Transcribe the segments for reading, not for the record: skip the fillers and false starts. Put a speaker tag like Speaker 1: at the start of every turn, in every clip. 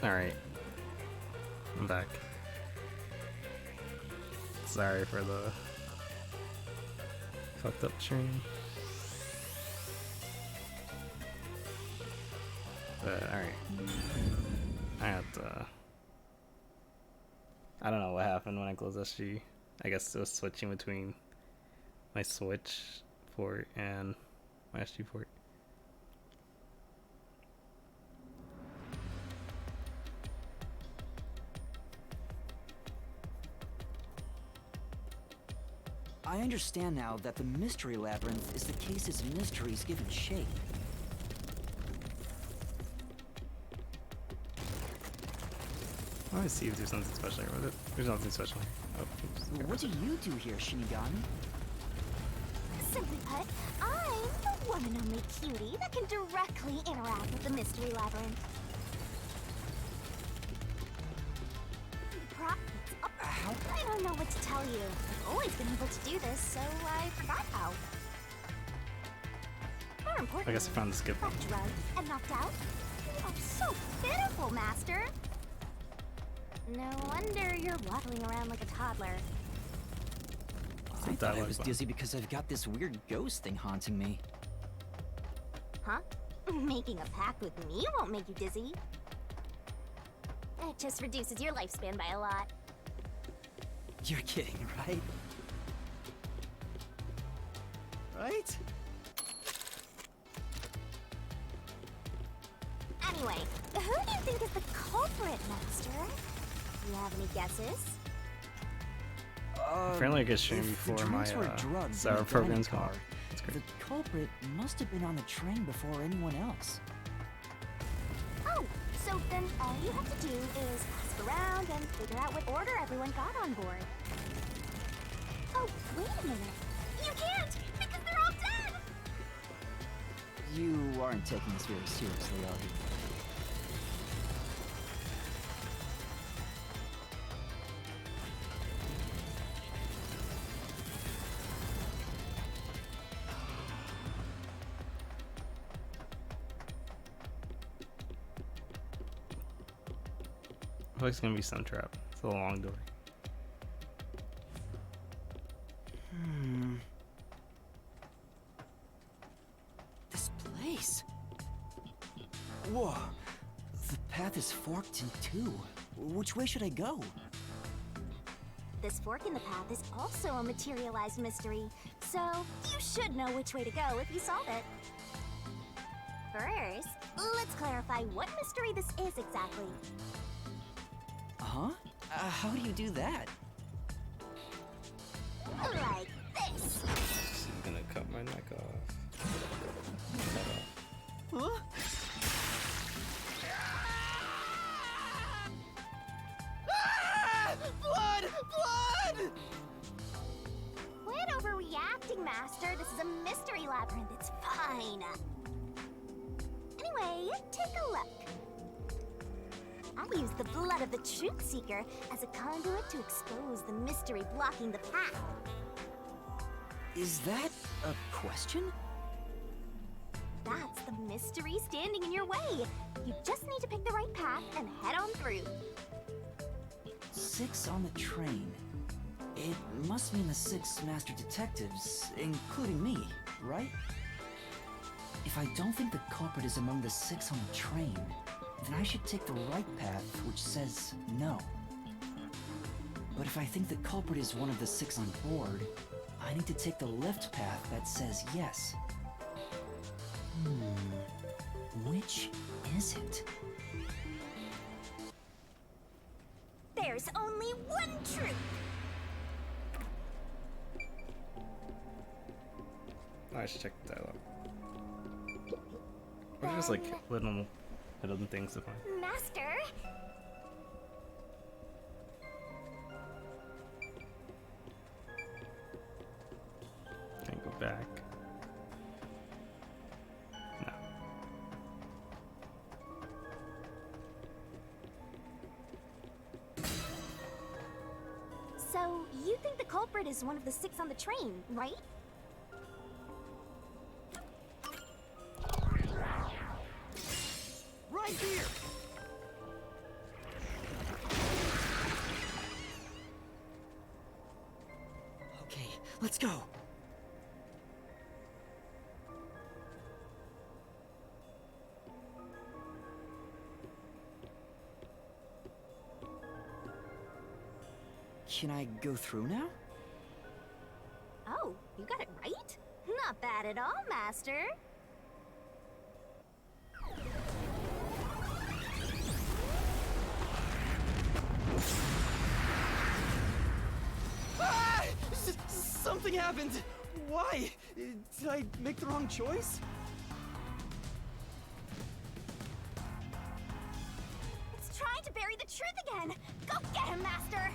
Speaker 1: Alright. I'm back. Sorry for the fucked up stream. But alright. I have to. I don't know what happened when I closed SG. I guess it was switching between my Switch port and my SG port.
Speaker 2: I understand now that the Mystery Labyrinth is the case's mysteries given shape.
Speaker 1: I want to see if there's something special here with it. There's nothing special here. Oh, oops.
Speaker 2: What do you do here, Shinigami?
Speaker 3: Simply put, I'm the one and only cutie that can directly interact with the Mystery Labyrinth. I don't know what to tell you. I've always been able to do this, so I forgot how. More importantly,
Speaker 1: I guess I found the skip.
Speaker 3: got drugged and knocked out. You are so pitiful, Master. No wonder you're waddling around like a toddler.
Speaker 2: I thought I was dizzy because I've got this weird ghost thing haunting me.
Speaker 3: Huh? Making a pact with me won't make you dizzy. It just reduces your lifespan by a lot.
Speaker 2: You're kidding, right? Right?
Speaker 3: Anyway, who do you think is the culprit, Master? You have any guesses?
Speaker 1: Apparently I get streamed
Speaker 2: If the
Speaker 1: before my
Speaker 2: drinks were drugged in
Speaker 1: sour
Speaker 2: the
Speaker 1: program's
Speaker 2: dining
Speaker 1: called.
Speaker 2: car,
Speaker 1: That's great.
Speaker 2: the culprit must have been on the train before anyone else.
Speaker 3: Oh, so then all you have to do is ask around and figure out what order everyone got on board. Oh, wait a minute. You can't, because they're all dead!
Speaker 2: You aren't taking this very seriously, are you?
Speaker 1: I feel like it's gonna be some trap. It's a long door.
Speaker 2: This place. Whoa. The path is forked in two. Which way should I go?
Speaker 3: This fork in the path is also a materialized mystery, so you should know which way to go if you solve it. First, let's clarify what mystery this is exactly.
Speaker 2: Uh-huh? How do you do that?
Speaker 3: Like this.
Speaker 1: She's gonna cut my neck off.
Speaker 2: Huh? Ah! Blood! Blood!
Speaker 3: Quit overreacting, Master. This is a mystery labyrinth. It's fine. Anyway, take a look. I use the blood of the Truth Seeker as a conduit to expose the mystery blocking the path.
Speaker 2: Is that a question?
Speaker 3: That's the mystery standing in your way. You just need to pick the right path and head on through.
Speaker 2: 6 on the train. It must mean the 6 master detectives, including me, right? If I don't think the culprit is among the 6 on the train, then I should take the right path, which says no. But if I think the culprit is one of the 6 on board, I need to take the left path that says yes. Which is it?
Speaker 3: There's only one truth.
Speaker 1: I should check the dialogue. Or just like little hidden things to find.
Speaker 3: Master?
Speaker 1: Can I go back? No.
Speaker 3: So, you think the culprit is one of the 6 on the train, right?
Speaker 2: Right here! Let's go. Can I go through now?
Speaker 3: Oh, you got it right? Not bad at all, Master.
Speaker 2: Ah! Something happened! Why? Did I make the wrong choice?
Speaker 3: It's trying to bury the truth again! Go get him, Master!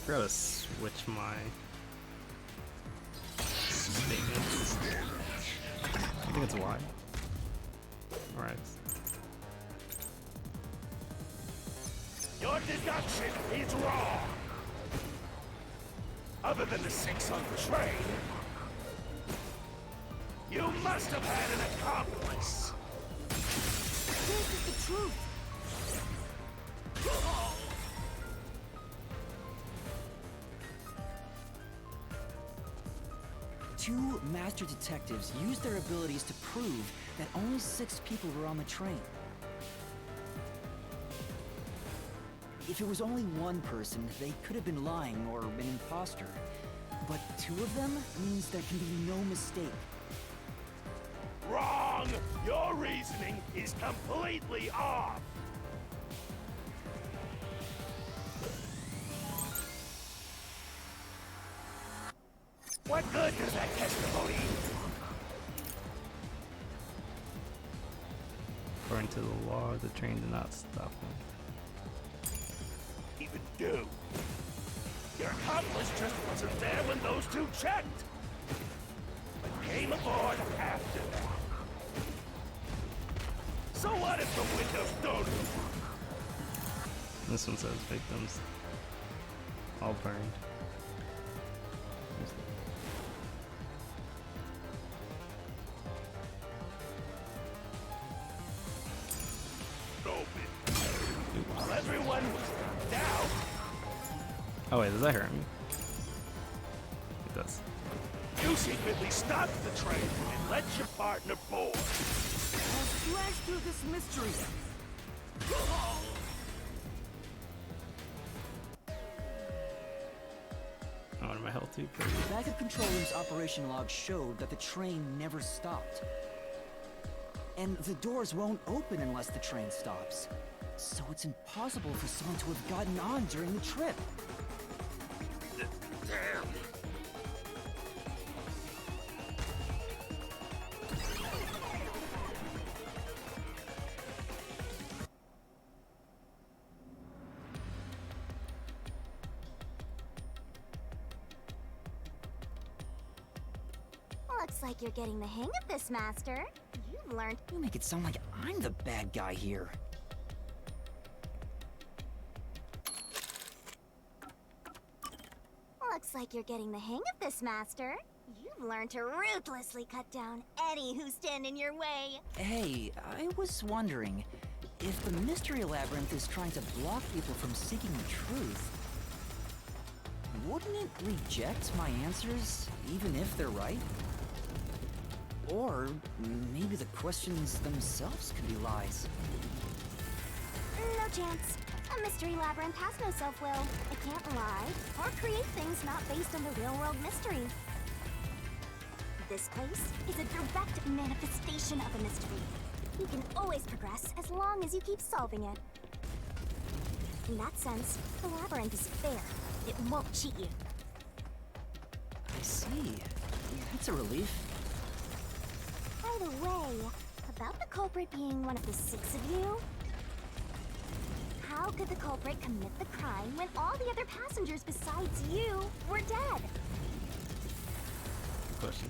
Speaker 1: I forgot to switch my statements. I think it's Y. Alright.
Speaker 4: Your deduction is wrong. Other than the 6 on the train, you must have had an accomplice.
Speaker 3: This is the truth!
Speaker 2: Two master detectives used their abilities to prove that only 6 people were on the train. If it was only one person, they could have been lying or an imposter. But 2 of them means there can be no mistake.
Speaker 4: Wrong! Your reasoning is completely off. What good does that testimony do?
Speaker 1: According to the law, the train did not stop him.
Speaker 4: Even do? Your accomplice just wasn't there when those 2 checked. But came aboard after that. So what if the windows don't?
Speaker 1: This one says victims all burned.
Speaker 4: While everyone was down,
Speaker 1: Oh wait, does that hurt me? It does.
Speaker 4: you secretly stopped the train and let your partner board.
Speaker 2: I'll slash through this mystery.
Speaker 1: Oh, and my health too.
Speaker 2: The backup control room's operation log showed that the train never stopped. And the doors won't open unless the train stops. So it's impossible for someone to have gotten on during the trip.
Speaker 4: Damn.
Speaker 3: Looks like you're getting the hang of this, Master. You've learned.
Speaker 2: You make it sound like I'm the bad guy here.
Speaker 3: Looks like you're getting the hang of this, Master. You've learned to ruthlessly cut down any who stand in your way.
Speaker 2: Hey, I was wondering, if the Mystery Labyrinth is trying to block people from seeking the truth, wouldn't it reject my answers, even if they're right? Or maybe the questions themselves could be lies.
Speaker 3: No chance. A mystery labyrinth has no self-will. It can't lie or create things not based on the real-world mystery. This place is a direct manifestation of a mystery. You can always progress as long as you keep solving it. In that sense, the labyrinth is fair. It won't cheat you.
Speaker 2: I see. That's a relief.
Speaker 3: By the way, about the culprit being one of the 6 of you, how could the culprit commit the crime when all the other passengers besides you were dead?
Speaker 1: Question.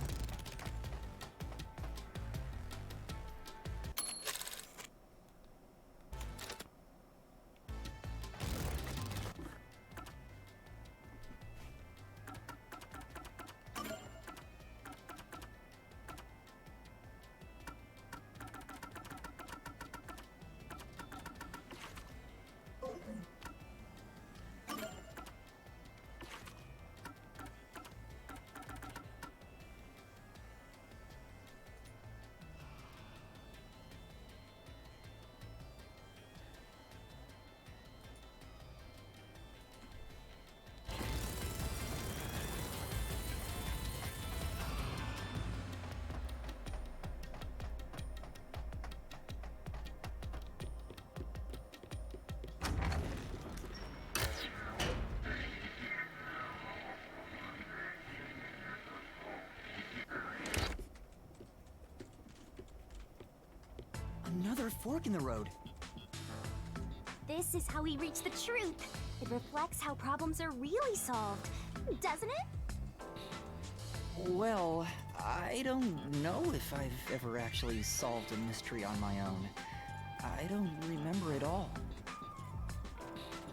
Speaker 2: Another fork in the road.
Speaker 3: This is how we reach the truth. It reflects how problems are really solved, doesn't it?
Speaker 2: Well, I don't know if I've ever actually solved a mystery on my own. I don't remember it all.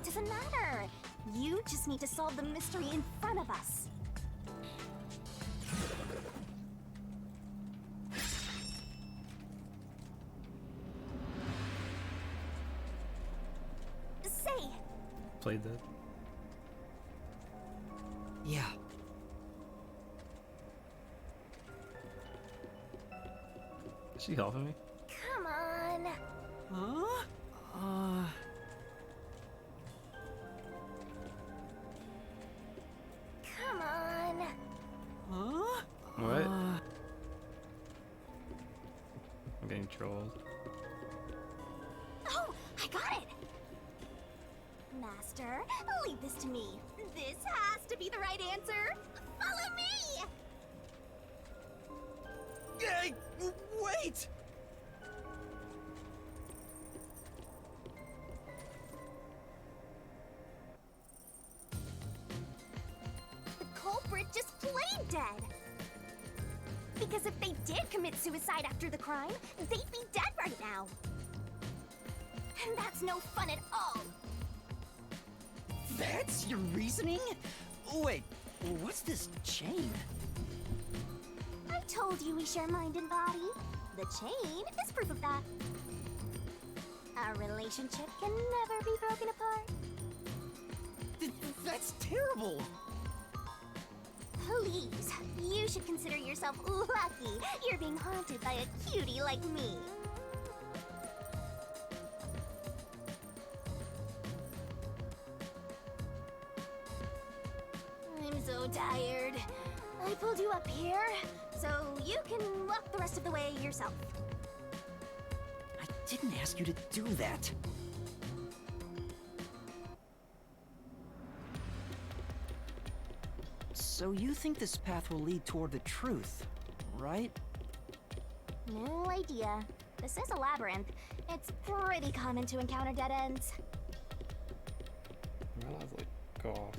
Speaker 3: Doesn't matter. You just need to solve the mystery in front of us. Say,
Speaker 1: Played that.
Speaker 2: Yeah.
Speaker 1: Is she helping me?
Speaker 3: come on.
Speaker 2: Huh?
Speaker 3: Come on.
Speaker 2: Huh?
Speaker 1: What? I'm getting trolled.
Speaker 3: Oh, I got it. Master, leave this to me. This has to be the right answer. Follow me.
Speaker 2: Hey, wait!
Speaker 3: The culprit just played dead. Because if they did commit suicide after the crime, they'd be dead right now. And that's no fun at all.
Speaker 2: That's your reasoning? Wait, what's this chain?
Speaker 3: I told you we share mind and body. The chain is proof of that. Our relationship can never be broken apart.
Speaker 2: That's terrible!
Speaker 3: Please, you should consider yourself lucky you're being haunted by a cutie like me. I'm so tired. I pulled you up here, so you can walk the rest of the way yourself.
Speaker 2: I didn't ask you to do that. So you think this path will lead toward the truth, right?
Speaker 3: No idea. This is a labyrinth. It's pretty common to encounter dead ends.
Speaker 1: I'm not allowed to, like, go off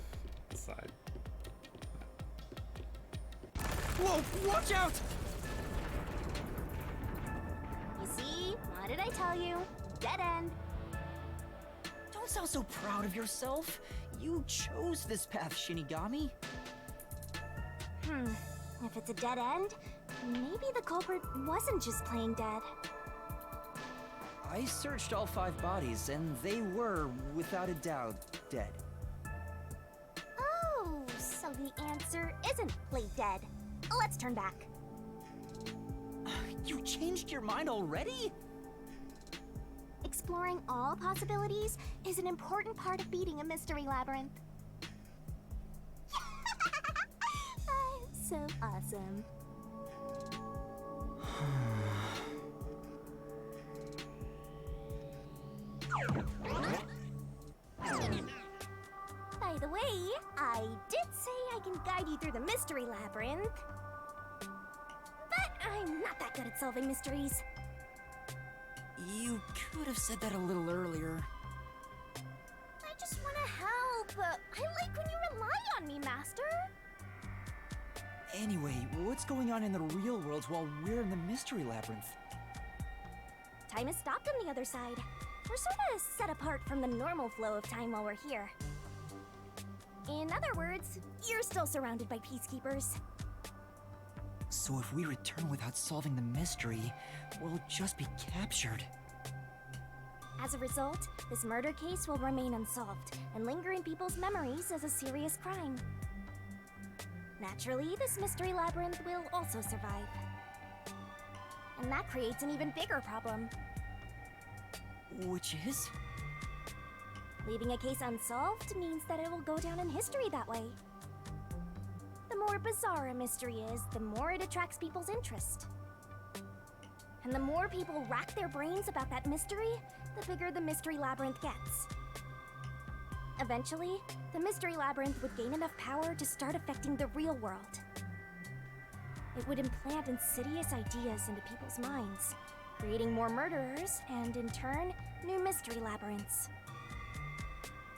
Speaker 1: the side.
Speaker 2: Whoa, watch out!
Speaker 3: You see? What did I tell you? Dead end.
Speaker 2: Don't sound so proud of yourself. You chose this path, Shinigami.
Speaker 3: If it's a dead end, maybe the culprit wasn't just plain dead.
Speaker 2: I searched all 5 bodies, and they were, without a doubt, dead.
Speaker 3: Oh, so the answer isn't plain dead. Let's turn back.
Speaker 2: You changed your mind already?
Speaker 3: Exploring all possibilities is an important part of beating a mystery labyrinth. So awesome. guide you through the mystery labyrinth. But I'm not that good at solving mysteries.
Speaker 2: You could have said that a little earlier.
Speaker 3: I just want to help. I like when you rely on me, Master.
Speaker 2: Anyway, what's going on in the real world while we're in the mystery labyrinth?
Speaker 3: Time has stopped on the other side. We're sort of set apart from the normal flow of time while we're here. In other words, you're still surrounded by peacekeepers.
Speaker 2: So if we return without solving the mystery, we'll just be captured.
Speaker 3: As a result, this murder case will remain unsolved and linger in people's memories as a serious crime. Naturally, this mystery labyrinth will also survive. And that creates an even bigger problem.
Speaker 2: Which is?
Speaker 3: Leaving a case unsolved means that it will go down in history that way. The more bizarre a mystery is, the more it attracts people's interest. And the more people rack their brains about that mystery, the bigger the mystery labyrinth gets. Eventually, the mystery labyrinth would gain enough power to start affecting the real world. It would implant insidious ideas into people's minds, creating more murderers and, in turn, new mystery labyrinths.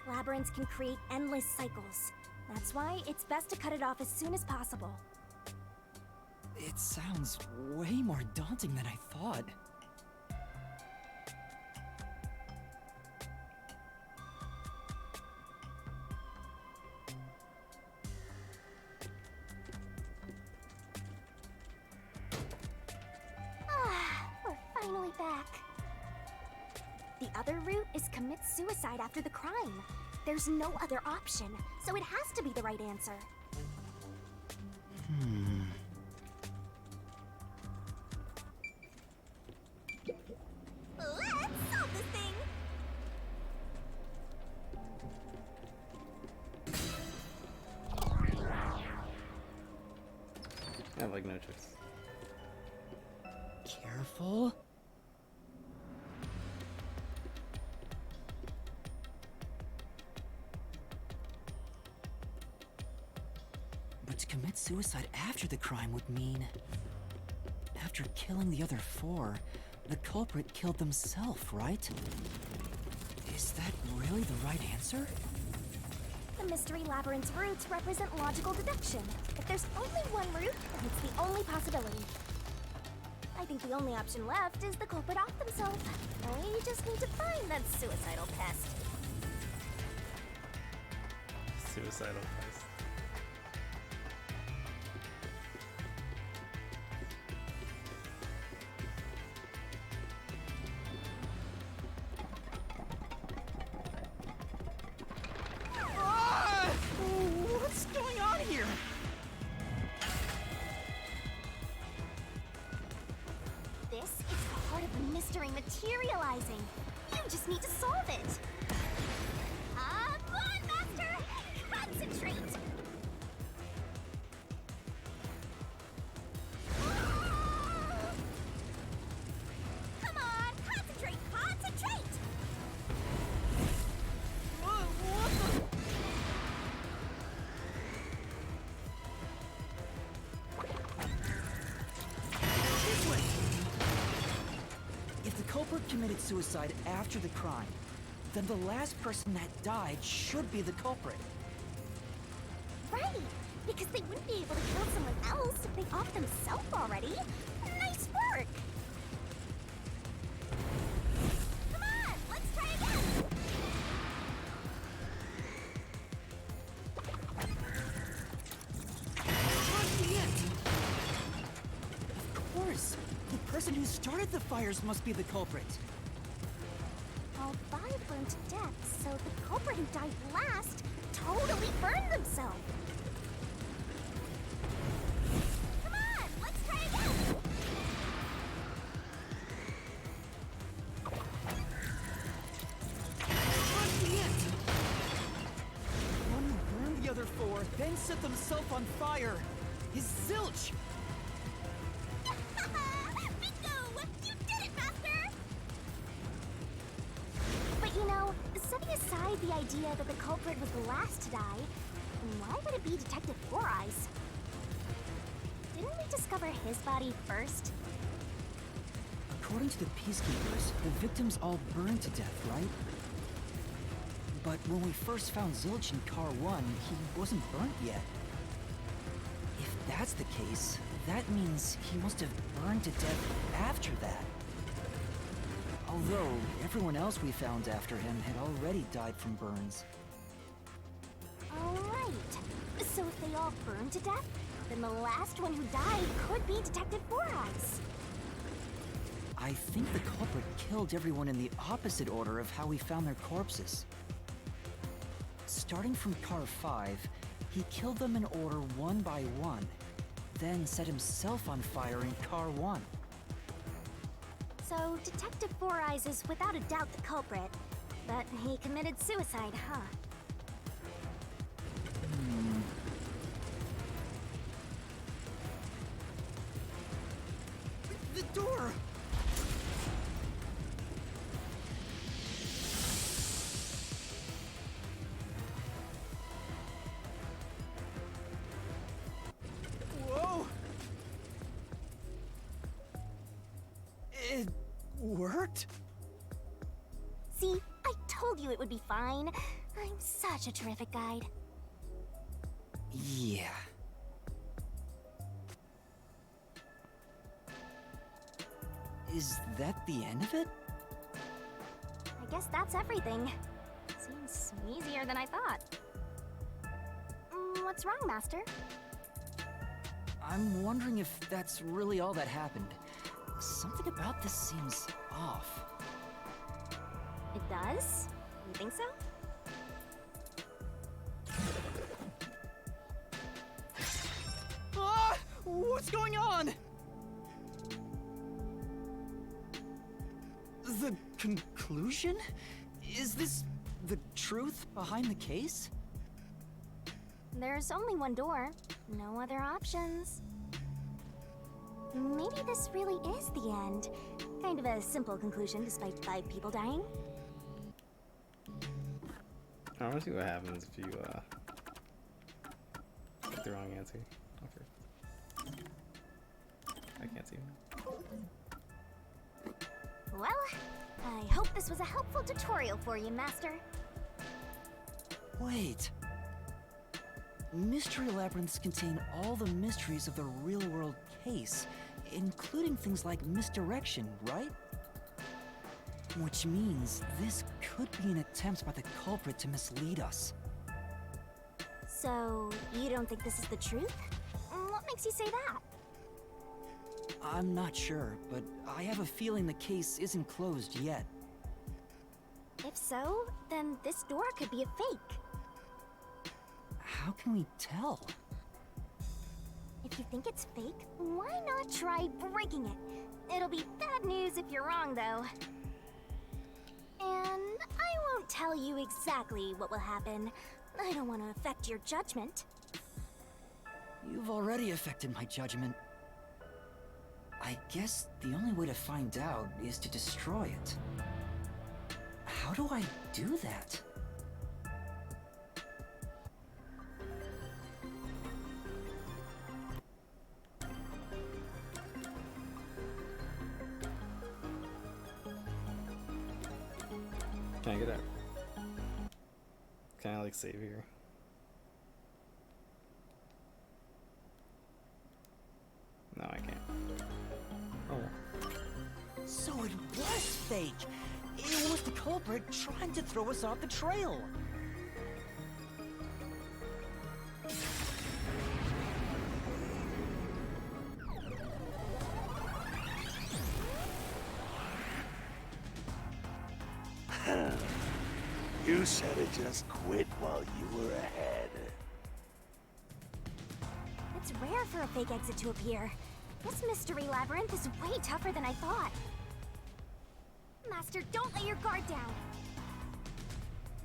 Speaker 3: Labyrinths can create endless cycles. That's why it's best to cut it off as soon as possible.
Speaker 2: It sounds way more daunting than I thought.
Speaker 3: We're finally back. The other route is commit suicide after the crime. There's no other option, so it has to be the right answer. Let's solve this thing!
Speaker 1: I have like no choice.
Speaker 2: Careful. But to commit suicide after the crime would mean... After killing the other four, the culprit killed themselves, right? Is that really the right answer?
Speaker 3: The Mystery Labyrinth's routes represent logical deduction. If there's only one route, then it's the only possibility. I think the only option left is the culprit off themselves. We just need to find that suicidal pest.
Speaker 1: Suicidal pest.
Speaker 2: What's going on here?
Speaker 3: This is part of the mystery materializing. You just need to solve it. Come on, Master! Concentrate! Come on, concentrate, concentrate!
Speaker 2: This way! If the culprit committed suicide after the crime, then the last person that died should be the culprit.
Speaker 3: Right, because they wouldn't be able to kill someone else if they off themselves already. Nice work! Come on, let's try again!
Speaker 2: Towards the end! Of course! The person who started the fires must be the culprit.
Speaker 3: All five burned to death, so the culprit who died last totally burned themselves. Come on, let's try again!
Speaker 2: Towards the end! One who burned the other four, then set themselves on fire. Is Zilch!
Speaker 3: Bingo! You did it, Master! But you know, setting aside the idea that the culprit was the last to die, Why would it be Detective Four Eyes? Didn't we discover his body first?
Speaker 2: According to the Peacekeepers, the victims all burned to death, right? But when we first found Zilch in Car 1, he wasn't burnt yet. If that's the case, that means he must have burned to death after that. Although, everyone else we found after him had already died from burns.
Speaker 3: Alright. So if they all burned to death, then the last one who died could be Detective Four Eyes.
Speaker 2: I think the culprit killed everyone in the opposite order of how we found their corpses. Starting from Car 5, he killed them in order one by one, then set himself on fire in Car 1.
Speaker 3: So Detective Four Eyes is without a doubt the culprit, but he committed suicide, huh?
Speaker 2: The door! Whoa! It worked?
Speaker 3: See, I told you it would be fine. I'm such a terrific guide.
Speaker 2: Yeah. Is that the end of it?
Speaker 3: I guess that's everything. Seems easier than I thought. What's wrong, Master?
Speaker 2: I'm wondering if that's really all that happened. Something about this seems off.
Speaker 3: It does? You think so?
Speaker 2: Ah! What's going on? The conclusion? Is this the truth behind the case?
Speaker 3: There's only one door. No other options. Maybe this really is the end. Kind of a simple conclusion despite 5 people dying.
Speaker 1: I want to see what happens if you get the wrong answer. Okay. I can't see.
Speaker 3: Well, I hope this was a helpful tutorial for you, Master.
Speaker 2: Wait. Mystery labyrinths contain all the mysteries of the real-world case, including things like misdirection, right? Which means this could be an attempt by the culprit to mislead us.
Speaker 3: So, you don't think this is the truth? What makes you say that?
Speaker 2: I'm not sure, but I have a feeling the case isn't closed yet.
Speaker 3: If so, then this door could be a fake.
Speaker 2: How can we tell?
Speaker 3: If you think it's fake, why not try breaking it? It'll be bad news if you're wrong, though. And I won't tell you exactly what will happen. I don't want to affect your judgment.
Speaker 2: You've already affected my judgment. I guess the only way to find out is to destroy it. How do I do that?
Speaker 1: Can I get out? Can I like save here? No, I can't. Oh.
Speaker 2: So it was fake! It was the culprit trying to throw us off the trail!
Speaker 4: You said it just quit while you were ahead.
Speaker 3: It's rare for a fake exit to appear. This mystery labyrinth is way tougher than I thought. Master, don't let your guard down.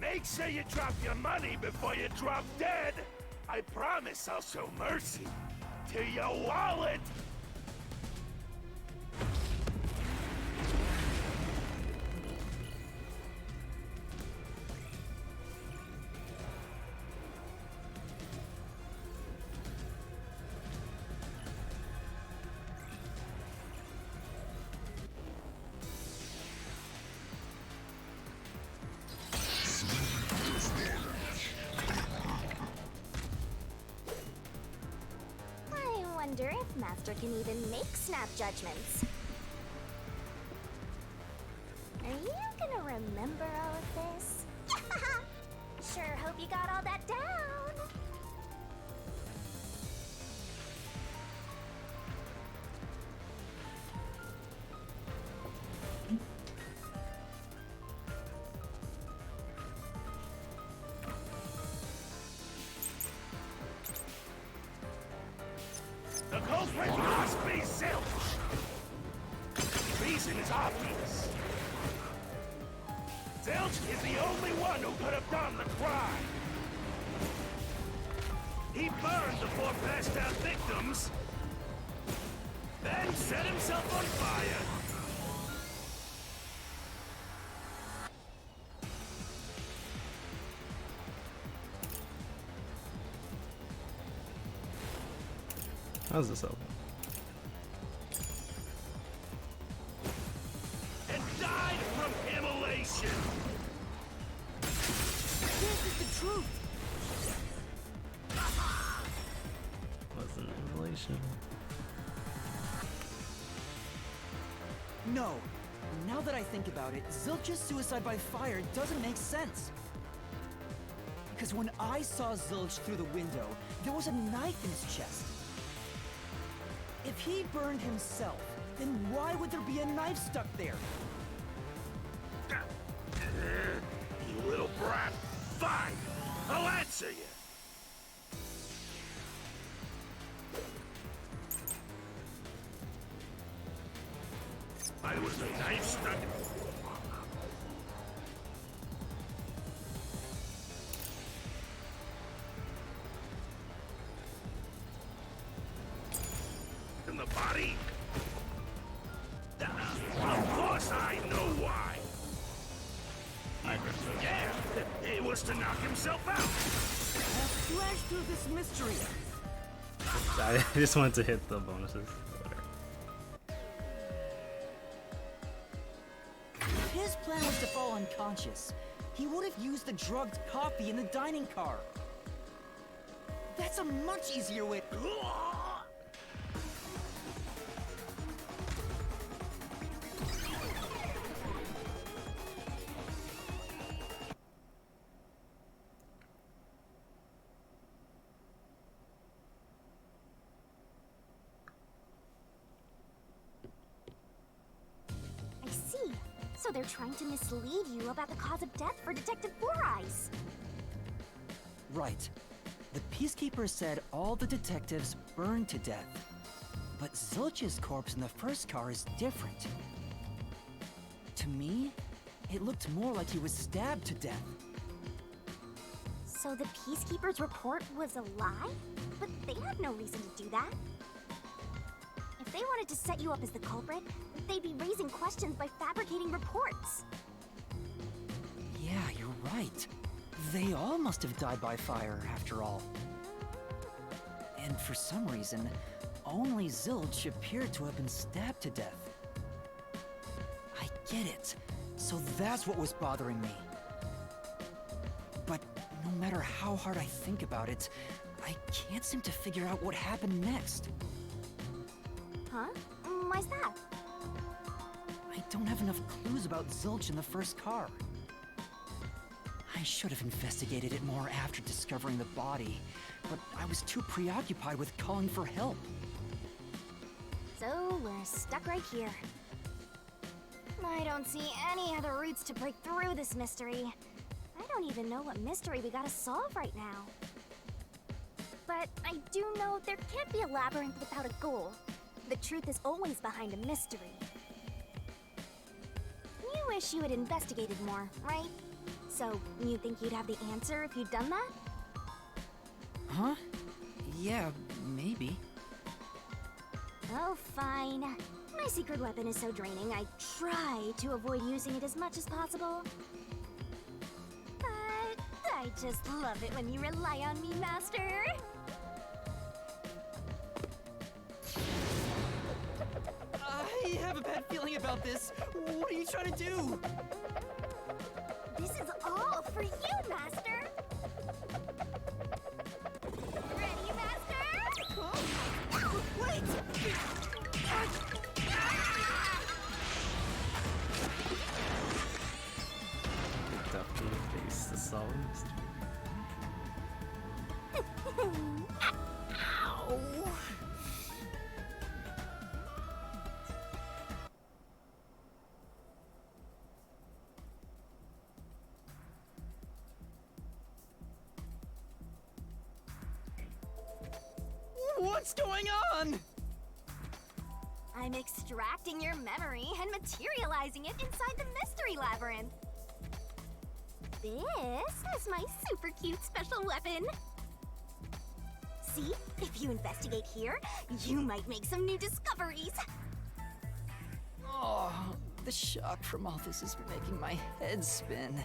Speaker 4: Make sure you drop your money before you drop dead. I promise I'll show mercy to your wallet.
Speaker 3: if Master can even make snap judgments. Are you gonna remember all of this? Sure hope you got all that down.
Speaker 4: The culprit must be Zilch! Reason is obvious. Zilch is the only one who could have done the crime. He burned the 4 passed out victims, then set himself on fire.
Speaker 1: How's this open?
Speaker 4: And died from immolation.
Speaker 2: This is the truth!
Speaker 1: Was an immolation.
Speaker 2: No. Now that I think about it, Zilch's suicide by fire doesn't make sense. Because when I saw Zilch through the window, there was a knife in his chest. If he burned himself, then why would there be a knife stuck there?
Speaker 4: You little brat. Fine. I'll answer you. I was a knife stuck. In the body? Of course I know why. Yeah, it was to knock himself out.
Speaker 2: Flash through this mystery.
Speaker 1: I just wanted to hit the bonuses. Whatever.
Speaker 2: If his plan was to fall unconscious, he would have used the drugged coffee in the dining car. That's a much easier way.
Speaker 3: I see. So they're trying to mislead you about the cause of death for Detective Four Eyes.
Speaker 2: Right. The Peacekeeper said all the detectives burned to death. But Zilch's corpse in the first car is different. To me, it looked more like he was stabbed to death.
Speaker 3: So the Peacekeeper's report was a lie? But they had no reason to do that. If they wanted to set you up as the culprit, they'd be raising questions by fabricating reports.
Speaker 2: Yeah, you're right. They all must have died by fire, after all. And for some reason, only Zilch appeared to have been stabbed to death. I get it. So that's what was bothering me. But no matter how hard I think about it, I can't seem to figure out what happened next.
Speaker 3: Huh? Why's that?
Speaker 2: I don't have enough clues about Zilch in the first car. I should have investigated it more after discovering the body, but I was too preoccupied with calling for help.
Speaker 3: So we're stuck right here. I don't see any other routes to break through this mystery. I don't even know what mystery we gotta solve right now. But I do know there can't be a labyrinth without a goal. The truth is always behind a mystery. You wish you had investigated more, right? So, you think you'd have the answer if you'd done that?
Speaker 2: Huh? Yeah, maybe.
Speaker 3: Oh, fine. My secret weapon is so draining, I try to avoid using it as much as possible. But I just love it when you rely on me, Master.
Speaker 2: I have a bad feeling about this. What are you trying to do?
Speaker 3: This is all for you, Master! Ready, Master?
Speaker 2: Huh? Wait!
Speaker 1: Definitely face the solid mystery.
Speaker 3: Ow!
Speaker 2: What's going on?
Speaker 3: I'm extracting your memory and materializing it inside the mystery labyrinth. This is my super cute special weapon. See, if you investigate here, you might make some new discoveries.
Speaker 2: Oh, the shock from all this is making my head spin.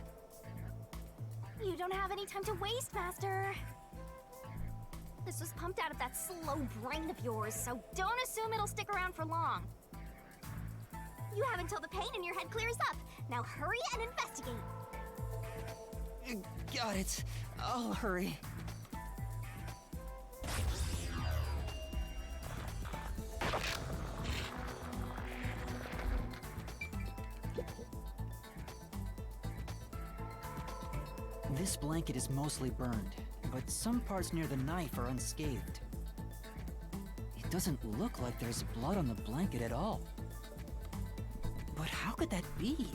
Speaker 3: You don't have any time to waste, Master. This was pumped out of that slow brain of yours, so don't assume it'll stick around for long. You have until the pain in your head clears up. Now hurry and investigate.
Speaker 2: Got it. I'll hurry. This blanket is mostly burned, but some parts near the knife are unscathed. It doesn't look like there's blood on the blanket at all. But how could that be?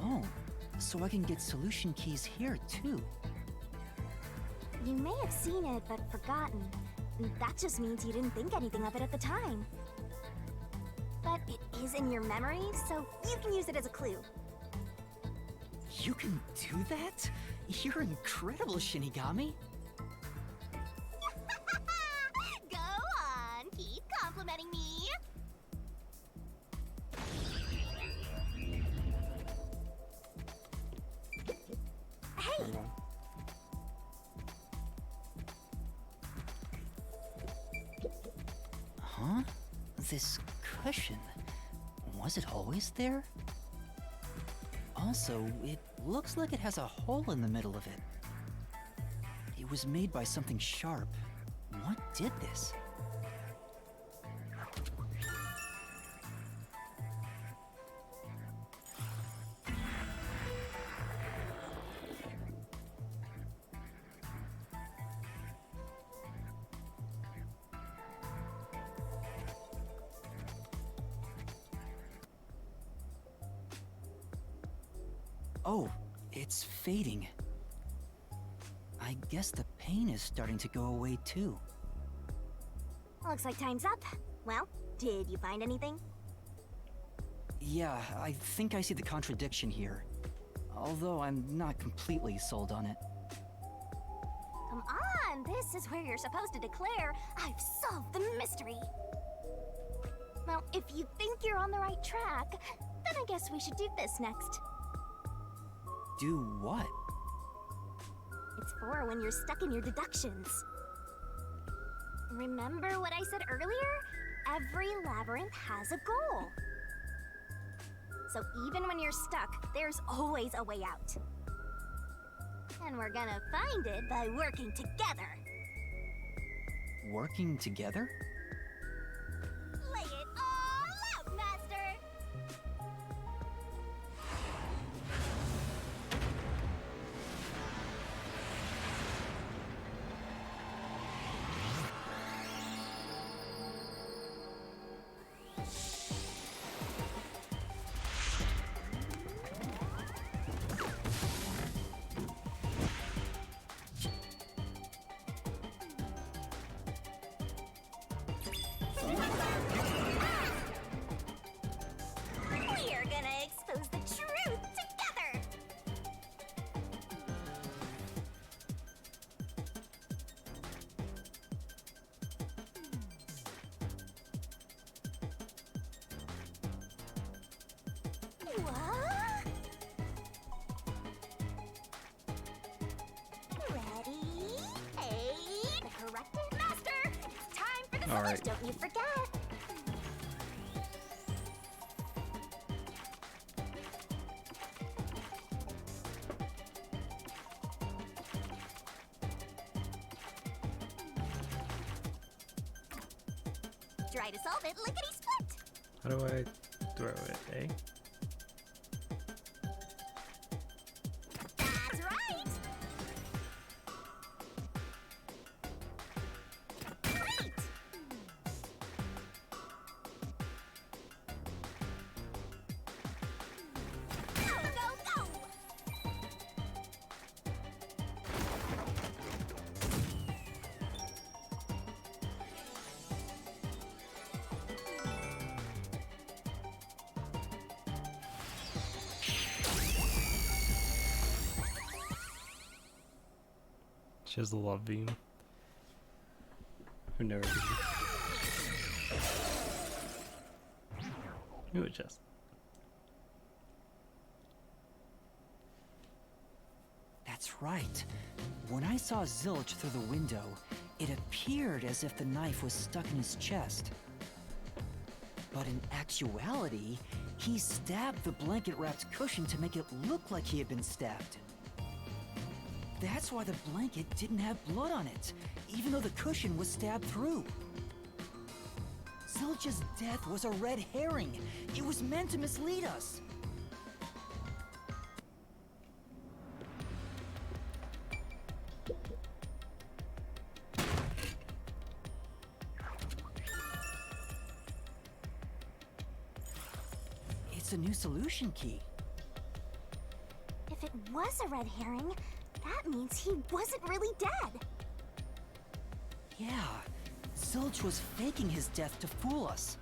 Speaker 2: Oh, so I can get solution keys here too.
Speaker 3: You may have seen it, but forgotten. That just means you didn't think anything of it at the time. But it is in your memory, so you can use it as a clue.
Speaker 2: You can do that? You're incredible, Shinigami.
Speaker 3: Go on, keep complimenting me. Hey,
Speaker 2: Huh? This cushion, was it always there? Also, it looks like it has a hole in the middle of it. It was made by something sharp. What did this? Oh, it's fading. I guess the pain is starting to go away too.
Speaker 3: looks like time's up. Well, did you find anything?
Speaker 2: Yeah, I think I see the contradiction here. Although I'm not completely sold on it.
Speaker 3: Come on, this is where you're supposed to declare, I've solved the mystery. Well, if you think you're on the right track, then I guess we should do this next.
Speaker 2: Do what?
Speaker 3: It's for when you're stuck in your deductions. Remember what I said earlier? Every labyrinth has a goal. So even when you're stuck, there's always a way out. And we're gonna find it by working together.
Speaker 2: Working together?
Speaker 3: Lay it all out, Master! We're gonna expose the truth together! What? Ready? Hey, the corrective master! It's time for the
Speaker 1: All
Speaker 3: switch,
Speaker 1: right.
Speaker 3: don't you forget! try to solve it lickety-split.
Speaker 1: How do I throw it, eh?
Speaker 3: That's right! Great! Go, go, go!
Speaker 1: She has the love beam. Who never did. Ooh, a chest.
Speaker 2: That's right. When I saw Zilch through the window, it appeared as if the knife was stuck in his chest. But in actuality, he stabbed the blanket-wrapped cushion to make it look like he had been stabbed. That's why the blanket didn't have blood on it, even though the cushion was stabbed through. Zilch's death was a red herring. It was meant to mislead us. It's a new solution key.
Speaker 3: If it was a red herring, that means he wasn't really dead.
Speaker 2: Yeah, Zilch was faking his death to fool us.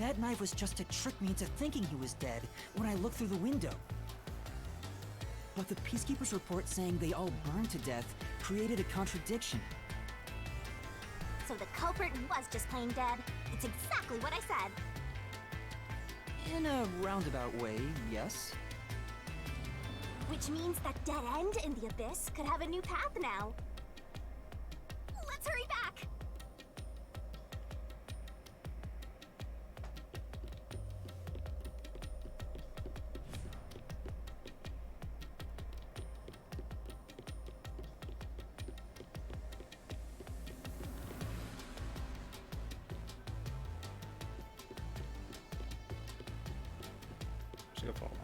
Speaker 2: That knife was just to trick me into thinking he was dead when I looked through the window. But the Peacekeeper's report saying they all burned to death created a contradiction.
Speaker 3: So the culprit was just plain dead. It's exactly what I said.
Speaker 2: In a roundabout way, yes.
Speaker 3: Which means that dead end in the abyss could have a new path now. Let's hurry back!
Speaker 1: Should go follow on.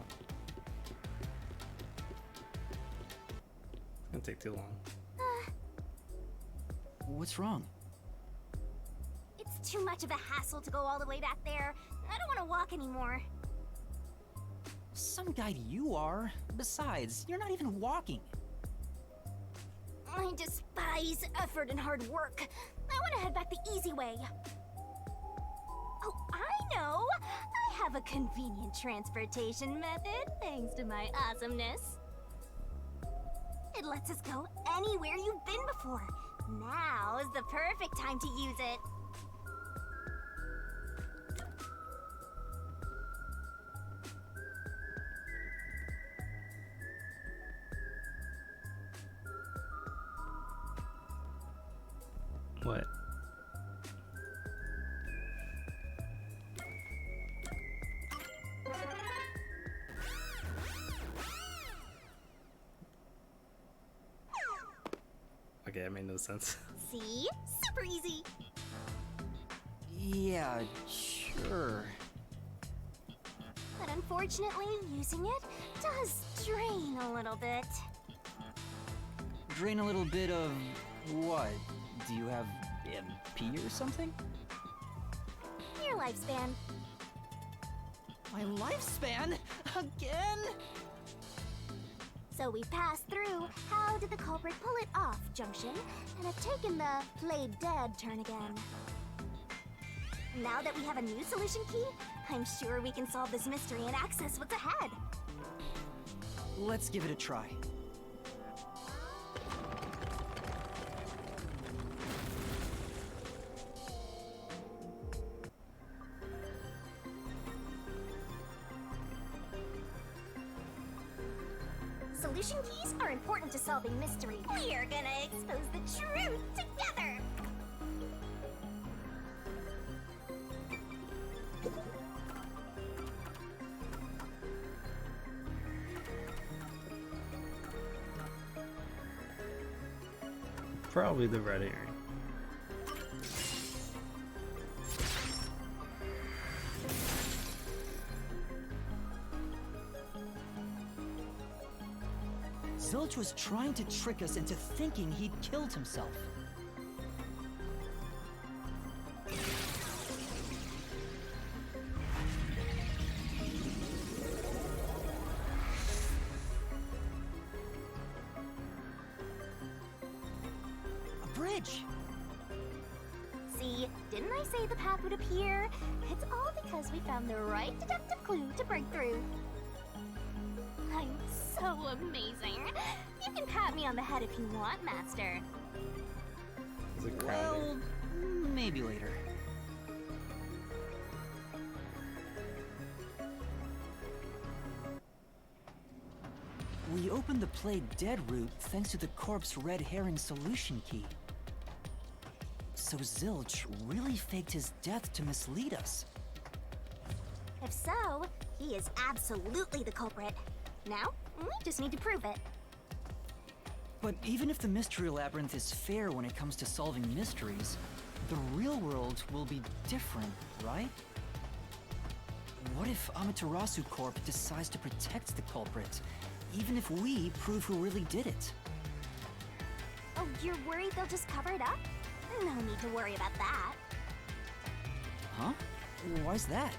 Speaker 1: It's gonna take too long.
Speaker 2: What's wrong?
Speaker 3: It's too much of a hassle to go all the way back there. I don't want to walk anymore.
Speaker 2: Some guide you are. Besides, you're not even walking.
Speaker 3: I despise effort and hard work. I want to head back the easy way. Oh, I know! I have a convenient transportation method, thanks to my awesomeness. It lets us go anywhere you've been before. Now is the perfect time to use it.
Speaker 1: What? Okay, that made no sense.
Speaker 3: See? Super easy.
Speaker 2: Yeah, sure.
Speaker 3: But unfortunately, using it does drain a little bit.
Speaker 2: Drain a little bit of what? Do you have MP or something?
Speaker 3: Your lifespan.
Speaker 2: My lifespan? Again?
Speaker 3: So we passed through how did the culprit pull it off junction and have taken the played dead turn again. Now that we have a new solution key, I'm sure we can solve this mystery and access what's ahead.
Speaker 2: Let's give it a try.
Speaker 3: Solution keys are important to solving mystery. We're gonna expose the truth together!
Speaker 1: Probably the red herring.
Speaker 2: Zilch was trying to trick us into thinking he'd killed himself. A bridge!
Speaker 3: See, didn't I say the path would appear? It's all because we found the right deductive clue to break through. I'm so amazing. You can pat me on the head if you want, Master.
Speaker 1: Is it crowded?
Speaker 2: Well, maybe later. We opened the Play Dead route thanks to the corpse red herring solution key. So Zilch really faked his death to mislead us.
Speaker 3: If so, he is absolutely the culprit. Now, we just need to prove it.
Speaker 2: But even if the Mystery Labyrinth is fair when it comes to solving mysteries, the real world will be different, right? What if Amaterasu Corp decides to protect the culprit, even if we prove who really did it?
Speaker 3: Oh, you're worried they'll just cover it up? No need to worry about that.
Speaker 2: Huh? Why's that?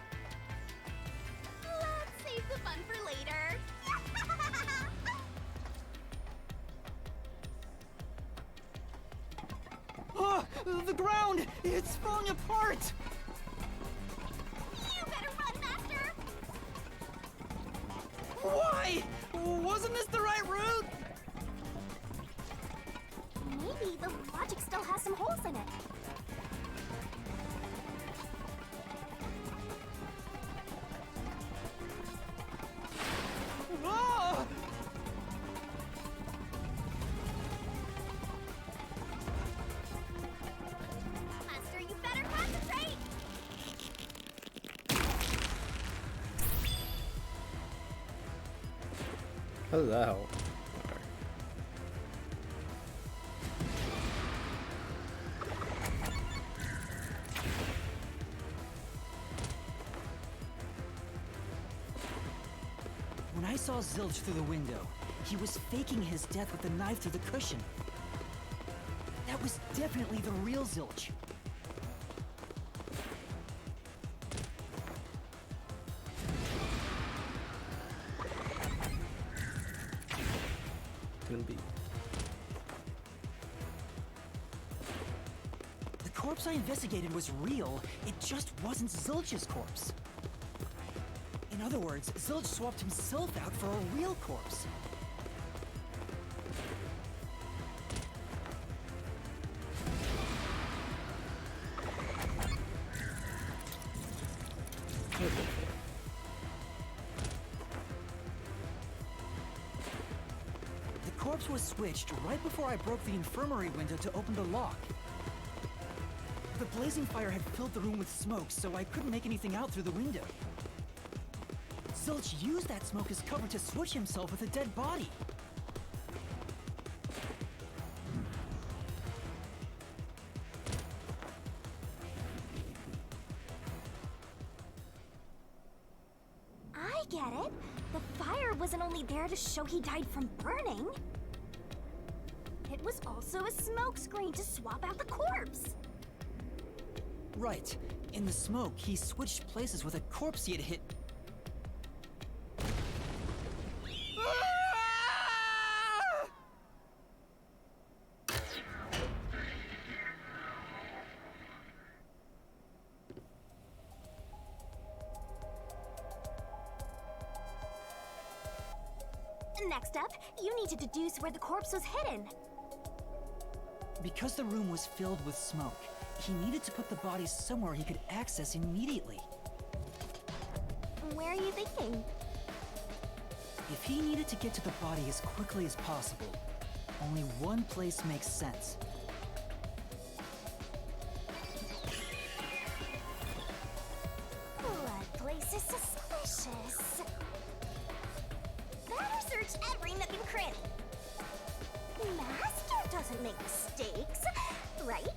Speaker 3: Let's save the fun for later.
Speaker 2: Ah! The ground! It's falling apart!
Speaker 3: You better run, Master!
Speaker 2: Why? Wasn't this the right route?
Speaker 3: Maybe the logic still has some holes in it.
Speaker 2: Ah!
Speaker 3: Master, you better concentrate!
Speaker 1: How did that help? Okay.
Speaker 2: When I saw Zilch through the window, he was faking his death with the knife through the cushion. That was definitely the real Zilch.
Speaker 1: Gonna be.
Speaker 2: The corpse I investigated was real, it just wasn't Zilch's corpse. In other words, Zilch swapped himself out for a real corpse. The corpse was switched right before I broke the infirmary window to open the lock. The blazing fire had filled the room with smoke, so I couldn't make anything out through the window. Zilch used that smoke as cover to switch himself with a dead body.
Speaker 3: I get it. The fire wasn't only there to show he died from burning. It was also a smokescreen to swap out the corpse.
Speaker 2: Right. In the smoke, he switched places with a corpse he had hit.
Speaker 3: Next up, you need to deduce where the corpse was hidden.
Speaker 2: Because the room was filled with smoke, he needed to put the body somewhere he could access immediately.
Speaker 3: Where are you thinking?
Speaker 2: If he needed to get to the body as quickly as possible, only one place makes sense.
Speaker 3: Blood place is suspicious. Better search every nook and cranny. Master doesn't make mistakes. Right?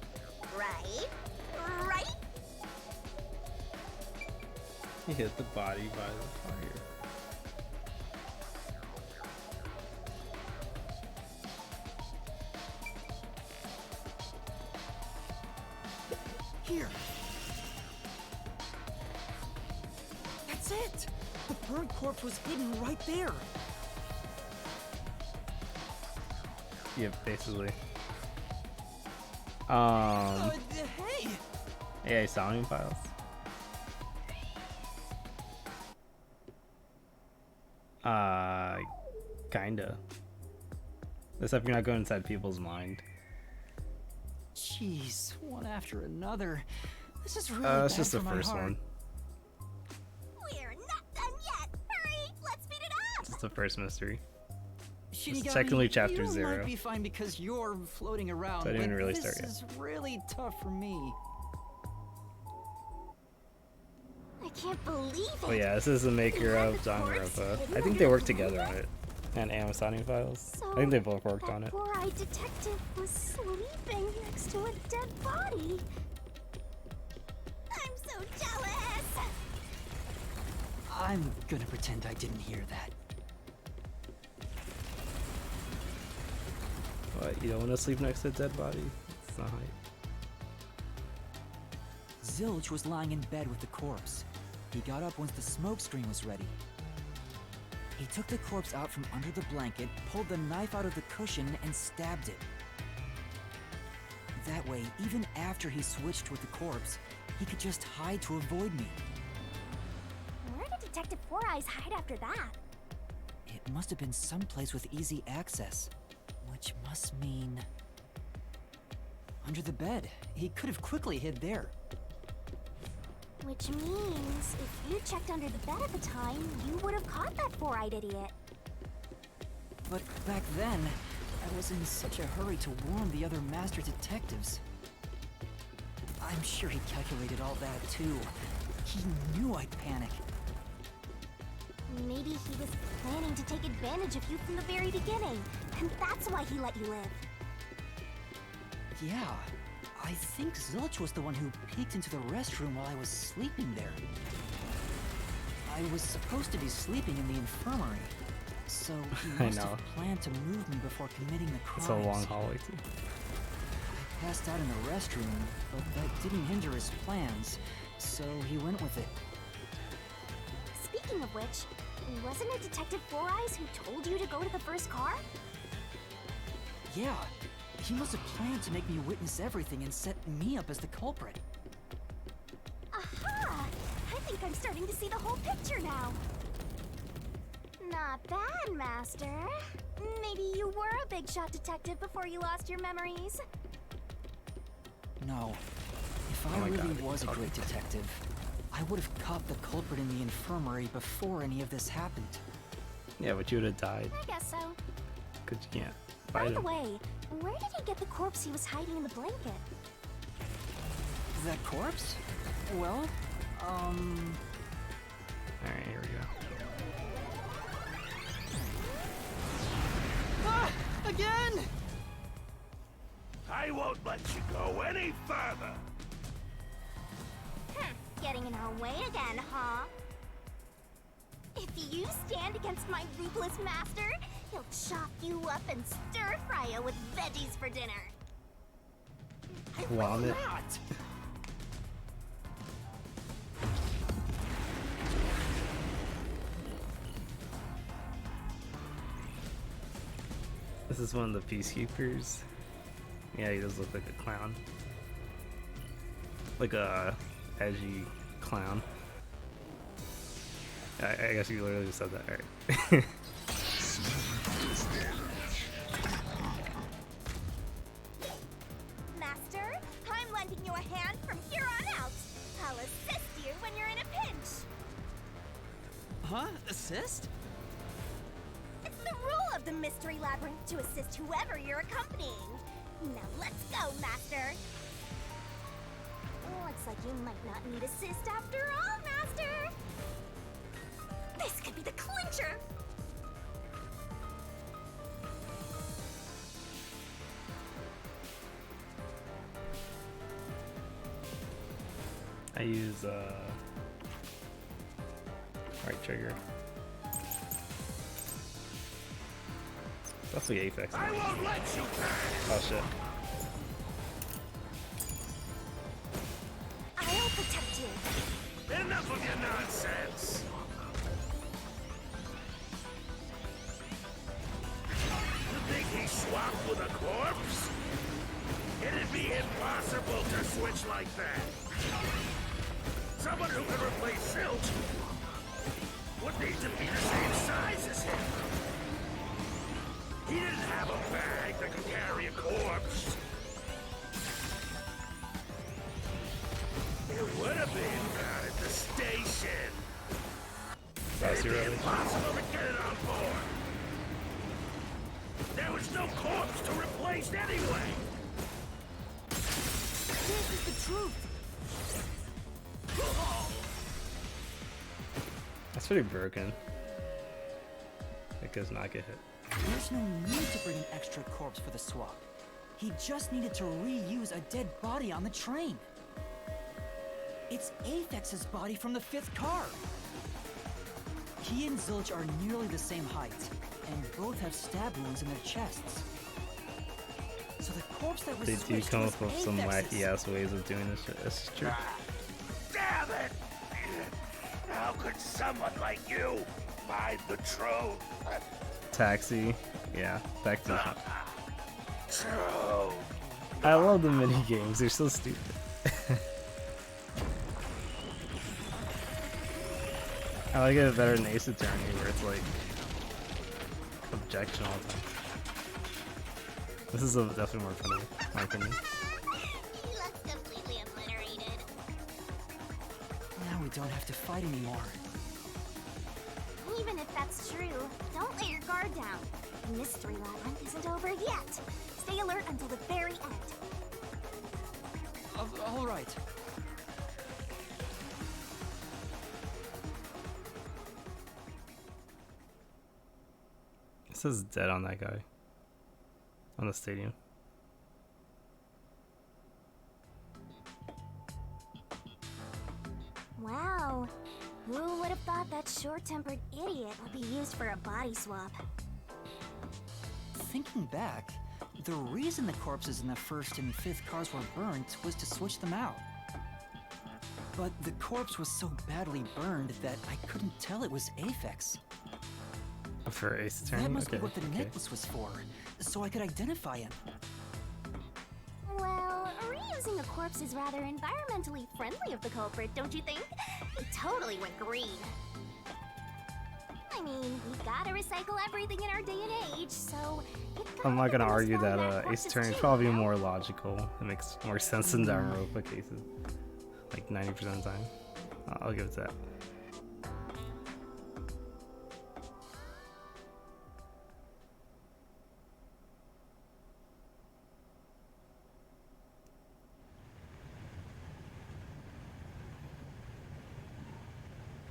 Speaker 3: Right? Right?
Speaker 1: He hit the body by the fire.
Speaker 2: Here. That's it! The burnt corpse was hidden right there.
Speaker 1: Yeah, basically.
Speaker 2: Hey!
Speaker 1: AI sounding files. Kinda. Except you're not going inside people's mind.
Speaker 2: Jeez, one after another. This is really bad
Speaker 1: It's just the
Speaker 2: for my
Speaker 1: first
Speaker 2: heart.
Speaker 1: one.
Speaker 3: We're not done yet. Hurry, let's speed it up.
Speaker 1: Just the first mystery.
Speaker 2: Shinigami,
Speaker 1: technically chapter
Speaker 2: you
Speaker 1: 0.
Speaker 2: might be fine because you're floating around,
Speaker 1: So I didn't
Speaker 2: but
Speaker 1: really
Speaker 2: this
Speaker 1: start yet.
Speaker 2: is really tough for me.
Speaker 3: I can't believe it.
Speaker 1: Oh yeah, this is the maker of Danganronpa. I think they worked together on it. And Amazonian Files.
Speaker 3: So
Speaker 1: I think they both worked
Speaker 3: that
Speaker 1: on it.
Speaker 3: four-eyed detective was sleeping next to a dead body. I'm so jealous.
Speaker 2: I'm gonna pretend I didn't hear that.
Speaker 1: What, you don't want to sleep next to a dead body? It's not hype.
Speaker 2: Zilch was lying in bed with the corpse. He got up once the smoke screen was ready. He took the corpse out from under the blanket, pulled the knife out of the cushion, and stabbed it. That way, even after he switched with the corpse, he could just hide to avoid me.
Speaker 3: Where did Detective Four Eyes hide after that?
Speaker 2: It must have been someplace with easy access, which must mean... under the bed. He could have quickly hid there.
Speaker 3: Which means, if you checked under the bed at the time, you would have caught that four-eyed idiot.
Speaker 2: But back then, I was in such a hurry to warn the other master detectives. I'm sure he calculated all that too. He knew I'd panic.
Speaker 3: Maybe he was planning to take advantage of you from the very beginning, and that's why he let you live.
Speaker 2: Yeah, I think Zilch was the one who peeked into the restroom while I was sleeping there. I was supposed to be sleeping in the infirmary, so he
Speaker 1: I
Speaker 2: must
Speaker 1: know.
Speaker 2: have planned to move me before committing the crimes.
Speaker 1: It's a long hallway too.
Speaker 2: I passed out in the restroom, but that didn't hinder his plans, so he went with it.
Speaker 3: Speaking of which, wasn't it Detective Four Eyes who told you to go to the first car?
Speaker 2: Yeah, he must have planned to make me witness everything and set me up as the culprit.
Speaker 3: Aha! I think I'm starting to see the whole picture now. Not bad, Master. Maybe you were a big shot detective before you lost your memories.
Speaker 2: No, if
Speaker 1: Oh
Speaker 2: I
Speaker 1: my
Speaker 2: really
Speaker 1: God,
Speaker 2: was a
Speaker 1: it's
Speaker 2: great detective, I would have caught the culprit in the infirmary before any of this happened.
Speaker 1: Yeah, but you would have died
Speaker 3: I guess so.
Speaker 1: because you can't
Speaker 3: By
Speaker 1: fight
Speaker 3: the
Speaker 1: him.
Speaker 3: way, where did he get the corpse he was hiding in the blanket?
Speaker 2: That corpse? Well,
Speaker 1: Alright, here we go.
Speaker 2: Ah! Again!
Speaker 4: I won't let you go any further.
Speaker 3: Getting in our way again, huh? If you stand against my ruthless master, he'll chop you up and stir-fry you with veggies for dinner.
Speaker 1: Vomit.
Speaker 2: Not!
Speaker 1: This is one of the peacekeepers. Yeah, he does look like a clown. Like a edgy clown. I guess you literally just said that, right?
Speaker 3: Master, I'm lending you a hand from here on out. I'll assist you when you're in a pinch.
Speaker 2: Huh? Assist?
Speaker 3: It's the rule of the Mystery Labyrinth to assist whoever you're accompanying. Now let's go, Master. Looks like you might not need assist after all, Master. This could be the clincher.
Speaker 1: I use right trigger. That's the Apex.
Speaker 4: I won't let you pass.
Speaker 1: Oh shit.
Speaker 3: protect you.
Speaker 4: Enough of your nonsense! You think he swapped with a corpse? It'd be impossible to switch like that. Someone who can replace Zilch would need to be the same size as him. He didn't have a bag that could carry a corpse. It would have been down at the station.
Speaker 1: That's
Speaker 4: It'd be
Speaker 1: really
Speaker 4: impossible to get it on board. There was no corpse to replace anyway.
Speaker 2: This is the truth.
Speaker 1: That's pretty broken. It does not get hit.
Speaker 2: There's no need to bring an extra corpse for the swap. He just needed to reuse a dead body on the train. It's Aphex's body from the 5th car. He and Zilch are nearly the same height, and both have stab wounds in their chests. So the corpse that was
Speaker 1: They do
Speaker 2: switched
Speaker 1: come
Speaker 2: was
Speaker 1: up with some
Speaker 2: Aphex's.
Speaker 1: wacky ass ways of doing this shit. That's true.
Speaker 4: Damn it! How could someone like you find the truth?
Speaker 1: Taxi. Yeah, Taxi.
Speaker 4: Truth.
Speaker 1: I love the mini games. They're so stupid. I like it better than Ace Attorney, where it's like objection all the time. This is definitely more funny, in my opinion.
Speaker 3: He looks completely obliterated.
Speaker 2: Now we don't have to fight anymore.
Speaker 3: Even if that's true, don't let your guard down. The mystery labyrinth isn't over yet. Stay alert until the very end.
Speaker 2: All right.
Speaker 1: It says dead on that guy. On the stadium.
Speaker 3: Wow. Who would have thought that short-tempered idiot would be used for a body swap?
Speaker 2: Thinking back, the reason the corpses in the 1st and 5th cars were burnt was to switch them out. But the corpse was so badly burned that I couldn't tell it was Aphex.
Speaker 1: For Ace Attorney?
Speaker 2: That must
Speaker 1: Okay,
Speaker 2: be what the
Speaker 1: okay.
Speaker 2: necklace was for, so I could identify him.
Speaker 3: Well, reusing a corpse is rather environmentally friendly of the culprit, don't you think? He totally went green. I mean, we gotta recycle everything in our day and age, so...
Speaker 1: I'm not gonna argue that Ace Attorney is probably more logical. It makes more sense than Danganronpa cases. Like 90% of the time. I'll give it that.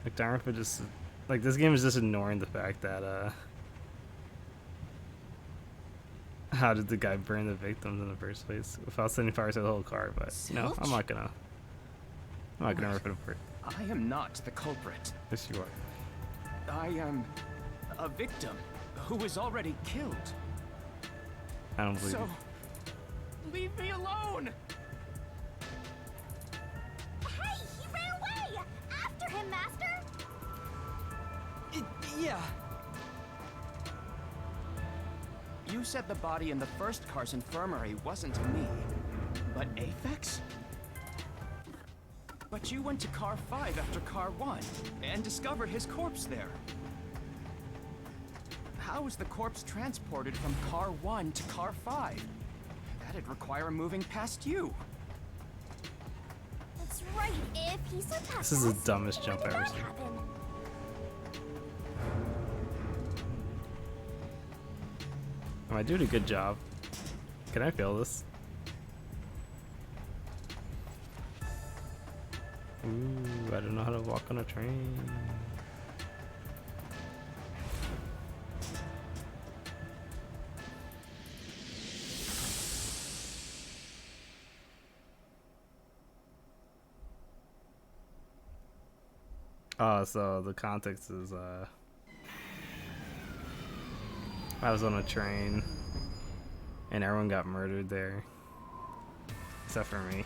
Speaker 1: Like Danganronpa just... Like this game is just ignoring the fact that how did the guy burn the victims in the first place without setting fire to the whole car? But no, I'm not gonna rip it apart.
Speaker 5: I am not the culprit.
Speaker 1: Yes, you are.
Speaker 5: I am a victim who was already killed.
Speaker 1: I don't believe
Speaker 5: So,
Speaker 1: you.
Speaker 5: leave me alone!
Speaker 3: Hey, he ran away! After him, Master!
Speaker 2: Yeah.
Speaker 5: You said the body in the 1st car's infirmary wasn't me, but Aphex? But you went to car 5 after car 1 and discovered his corpse there. How is the corpse transported from car 1 to car 5? That'd require moving past you.
Speaker 3: That's right, if he surpassed
Speaker 1: This is the
Speaker 3: us,
Speaker 1: dumbest
Speaker 3: when
Speaker 1: jump
Speaker 3: did
Speaker 1: I've ever
Speaker 3: that
Speaker 1: seen.
Speaker 3: happen?
Speaker 1: Am I doing a good job? Can I fail this? Ooh, I don't know how to walk on a train. So the context is I was on a train and everyone got murdered there except for me.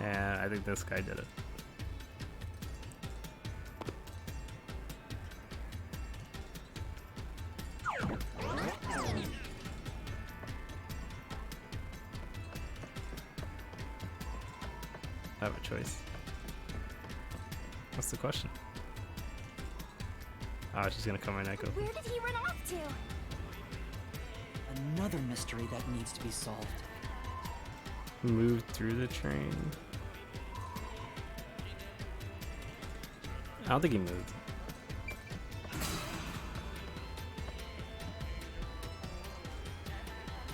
Speaker 1: And I think this guy did it. I have a choice. What's the question? Oh, she's gonna cut my neck open.
Speaker 3: Where did he run off to?
Speaker 2: Another mystery that needs to be solved.
Speaker 1: Moved through the train. I don't think he moved.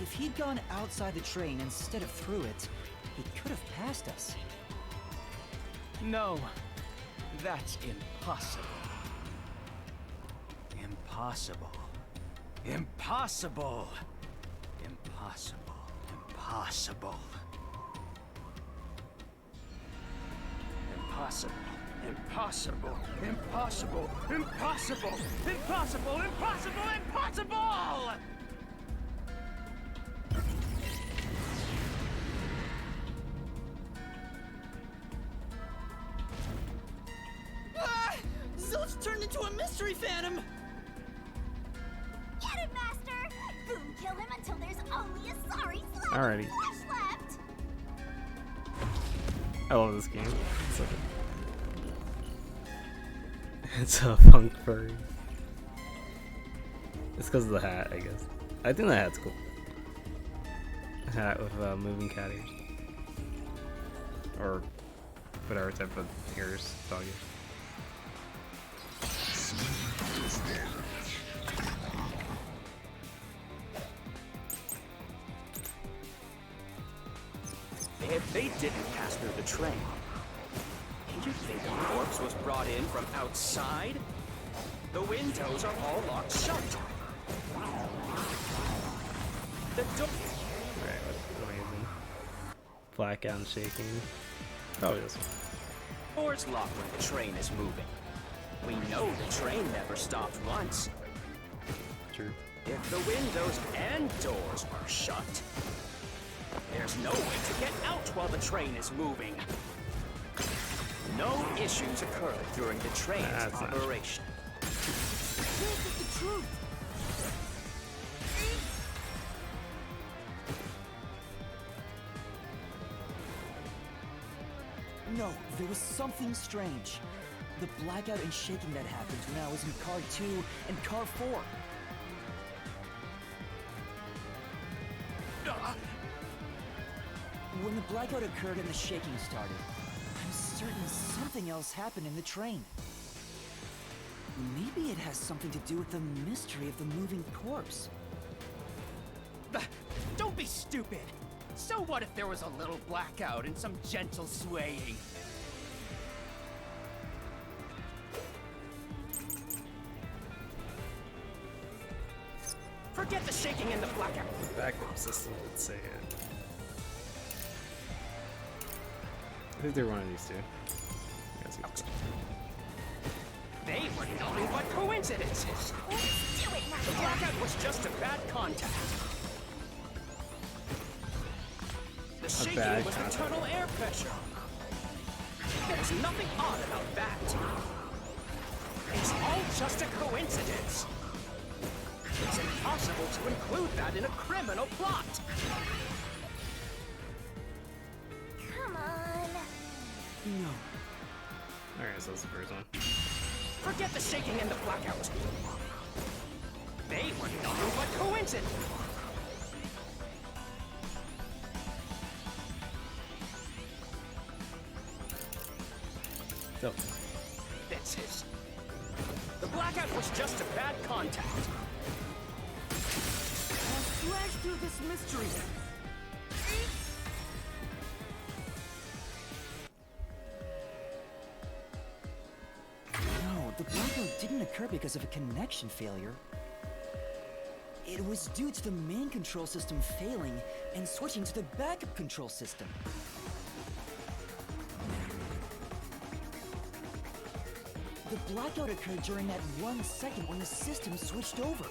Speaker 2: If he'd gone outside the train instead of through it, he could have passed us.
Speaker 5: No, that's impossible. Impossible. Impossible. Impossible. Impossible. Impossible. Impossible. Impossible. Impossible. Impossible. Impossible. Impossible.
Speaker 2: Zilch turned into a mystery phantom!
Speaker 3: Get him, Master! Boom, kill him until there's only a sorry slab
Speaker 1: Alrighty.
Speaker 3: of flesh left!
Speaker 1: I love this game. It's a punk furry. It's because of the hat, I guess. I think the hat's cool. Hat with moving cat ears. Or whatever type of ears dog is.
Speaker 5: If they didn't pass through the train, do you think the corpse was brought in from outside? The windows are all locked shut. The door.
Speaker 1: Alright, that's amazing. Blackout and shaking. Probably this one.
Speaker 5: Door's locked when the train is moving. We know the train never stopped once.
Speaker 1: True.
Speaker 5: If the windows and doors are shut, there's no way to get out while the train is moving. No issues occurred during the train's
Speaker 1: That's not true.
Speaker 5: operation.
Speaker 2: This is the truth! No, there was something strange. The blackout and shaking that happened when I was in car 2 and car 4. When the blackout occurred and the shaking started, I'm certain something else happened in the train. Maybe it has something to do with the mystery of the moving corpse.
Speaker 5: Don't be stupid! So what if there was a little blackout and some gentle swaying? Forget the shaking and the blackout.
Speaker 1: Backup system would say it. I think they're one of these two. Yeah, it's good.
Speaker 5: They were nothing but coincidences.
Speaker 3: Let's do it,
Speaker 5: The
Speaker 3: Master!
Speaker 5: blackout was just a bad contact. The shaking
Speaker 1: bad
Speaker 5: was
Speaker 1: contact.
Speaker 5: internal air pressure. There's nothing odd about that. It's all just a coincidence. It's impossible to include that in a criminal plot.
Speaker 3: Come on!
Speaker 2: No.
Speaker 1: Alright, so that's the first one.
Speaker 5: Forget the shaking and the blackout. They were nothing but coincidence.
Speaker 1: So,
Speaker 5: This is. The blackout was just a bad contact.
Speaker 2: I'll slash through this mystery. No, the blackout didn't occur because of a connection failure. It was due to the main control system failing and switching to the backup control system. The blackout occurred during that 1 second when the system switched over.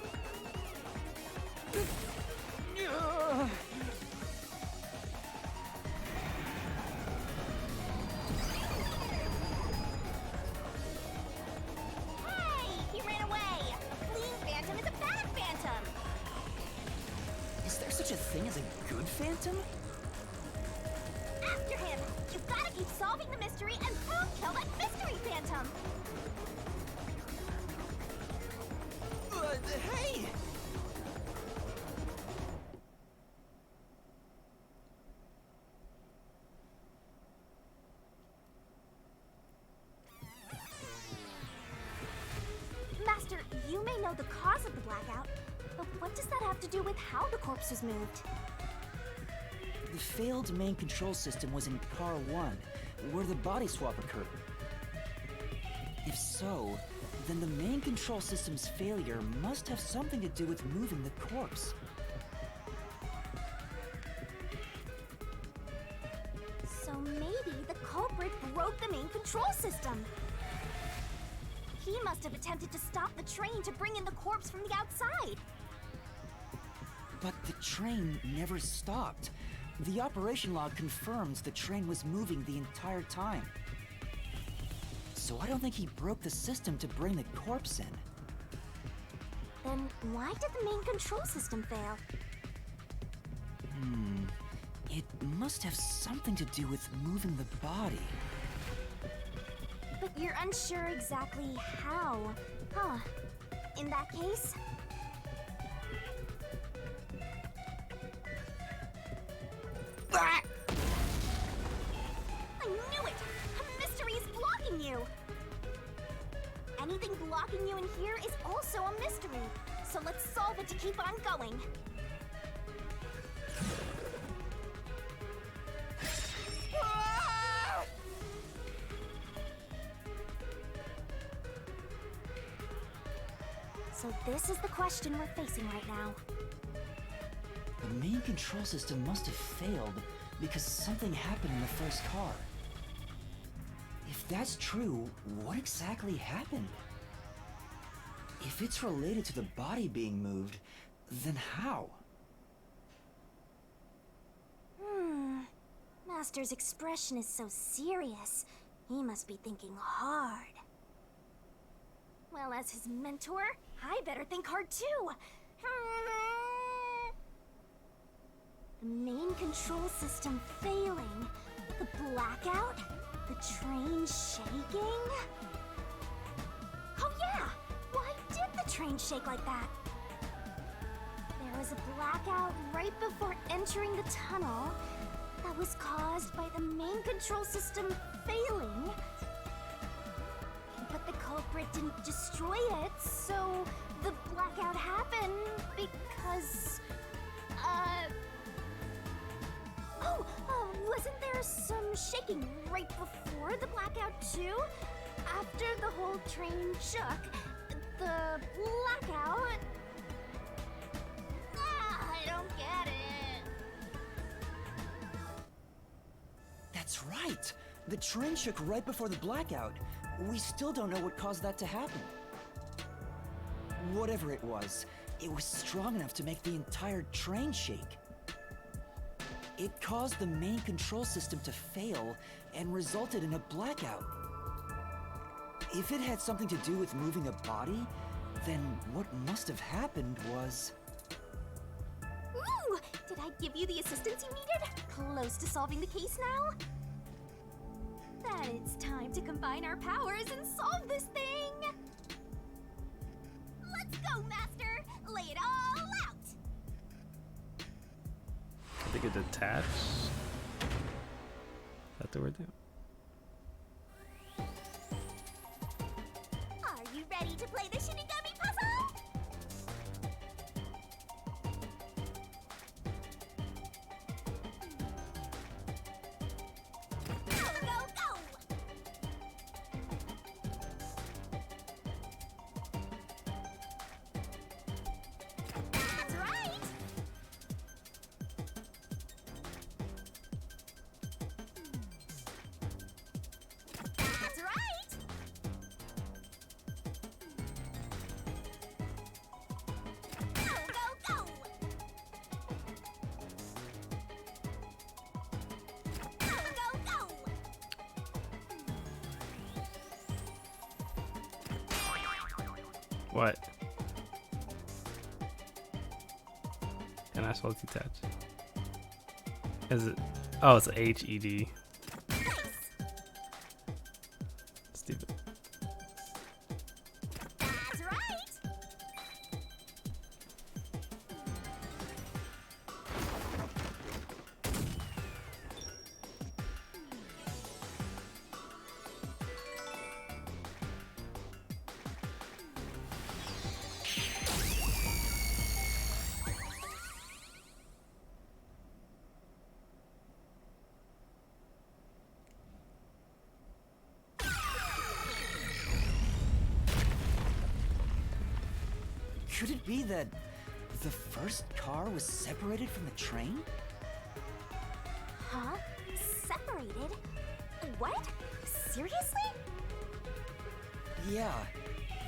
Speaker 2: such a thing as a good phantom?
Speaker 3: After him! You've gotta keep solving the mystery and boom, kill that mystery phantom!
Speaker 2: Hey!
Speaker 3: Master, you may know the cause of the blackout, but what does that have to do with how the corpse was moved?
Speaker 2: The failed main control system was in Car 1, where the body swap occurred. If so, then the main control system's failure must have something to do with moving the corpse.
Speaker 3: So maybe the culprit broke the main control system. He must have attempted to stop the train to bring in the corpse from the outside.
Speaker 2: But the train never stopped. The operation log confirms the train was moving the entire time. So I don't think he broke the system to bring the corpse in.
Speaker 3: Then why did the main control system fail?
Speaker 2: It must have something to do with moving the body.
Speaker 3: But you're unsure exactly how. Huh. In that case...
Speaker 2: Ah!
Speaker 3: I knew it! A mystery is blocking you! Anything blocking you in here is also a mystery. So let's solve it to keep on going.
Speaker 2: Ah!
Speaker 3: So this is the question we're facing right now.
Speaker 2: The main control system must have failed because something happened in the first car. If that's true, what exactly happened? If it's related to the body being moved, then how?
Speaker 3: Master's expression is so serious. He must be thinking hard. Well, as his mentor, I better think hard too. The main control system failing, the blackout, the train shaking. Oh yeah! Why did the train shake like that? There was a blackout right before entering the tunnel that was caused by the main control system failing. But the culprit didn't destroy it, so the blackout happened because... wasn't there some shaking right before the blackout too? After the whole train shook, the blackout... I don't get it.
Speaker 2: That's right! The train shook right before the blackout. We still don't know what caused that to happen. Whatever it was strong enough to make the entire train shake. It caused the main control system to fail and resulted in a blackout. If it had something to do with moving a body, then what must have happened was...
Speaker 3: Ooh! Did I give you the assistance you needed? Close to solving the case now? Then it's time to combine our powers and solve this thing! Let's go, Master! Lay it all out!
Speaker 1: I think it detach. Is that the word there?
Speaker 3: Are you ready to play the Shinigami puzzle? Go, go, go! That's right! That's right! Go, go, go! Go, go, go!
Speaker 1: What? Can I spell detach? Is it? Oh, it's HED. Stupid.
Speaker 3: That's right.
Speaker 2: Could it be that the first car was separated from the train?
Speaker 3: Huh? Separated? What? Seriously?
Speaker 2: Yeah.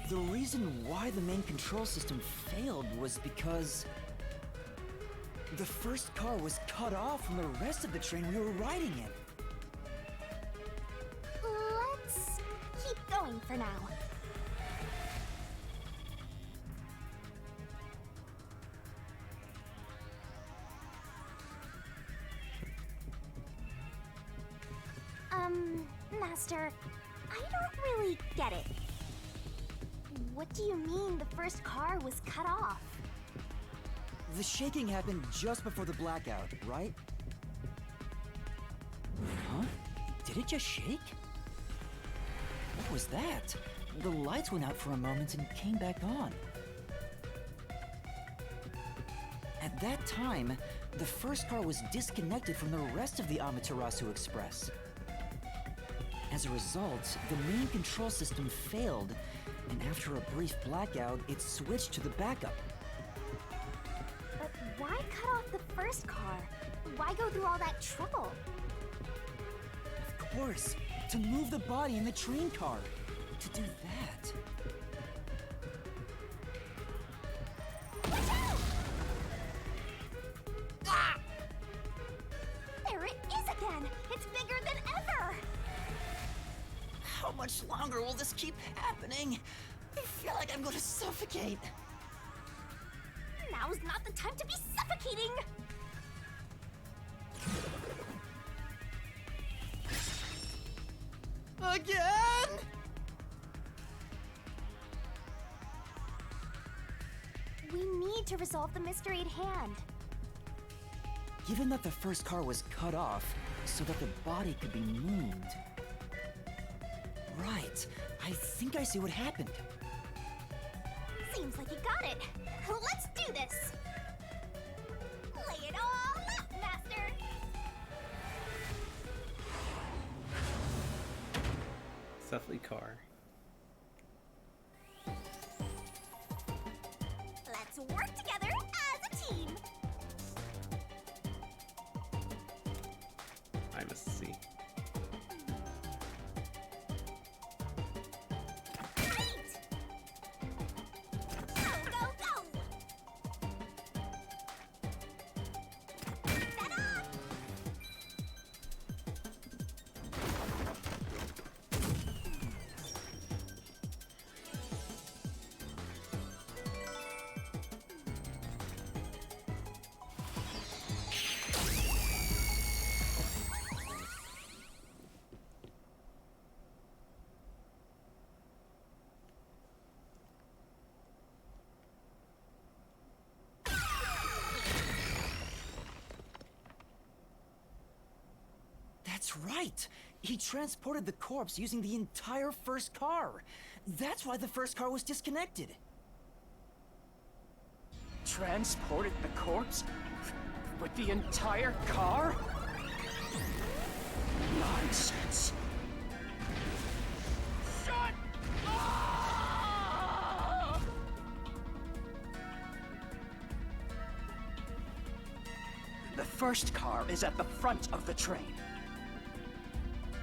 Speaker 2: The reason why the main control system failed was because the first car was cut off from the rest of the train we were riding in.
Speaker 3: Let's keep going for now. Master, I don't really get it. What do you mean the first car was cut off?
Speaker 2: The shaking happened just before the blackout, right? Huh? Did it just shake? What was that? The lights went out for a moment and came back on. At that time, the first car was disconnected from the rest of the Amaterasu Express. As a result, the main control system failed, and after a brief blackout, it switched to the backup.
Speaker 3: But why cut off the first car? Why go through all that trouble?
Speaker 2: Of course, to move the body in the train car. To do that.
Speaker 3: Watch out! Ah! There it is again! It's bigger than ever!
Speaker 2: How much longer will this keep happening? I feel like I'm going to suffocate.
Speaker 3: Now's not the time to be suffocating!
Speaker 2: Again?
Speaker 3: We need to resolve the mystery at hand.
Speaker 2: Given that the first car was cut off so that the body could be moved. Right. I think I see what happened.
Speaker 3: Seems like you got it. Let's do this! Lay it all out, Master!
Speaker 1: Cephaly car.
Speaker 3: Let's work together as a team!
Speaker 1: I must see.
Speaker 3: Right! Go, go, go! Set up!
Speaker 2: That's right! He transported the corpse using the entire first car. That's why the first car was disconnected.
Speaker 5: Transported the corpse? With the entire car? Nonsense. Shut up! The first car is at the front of the train.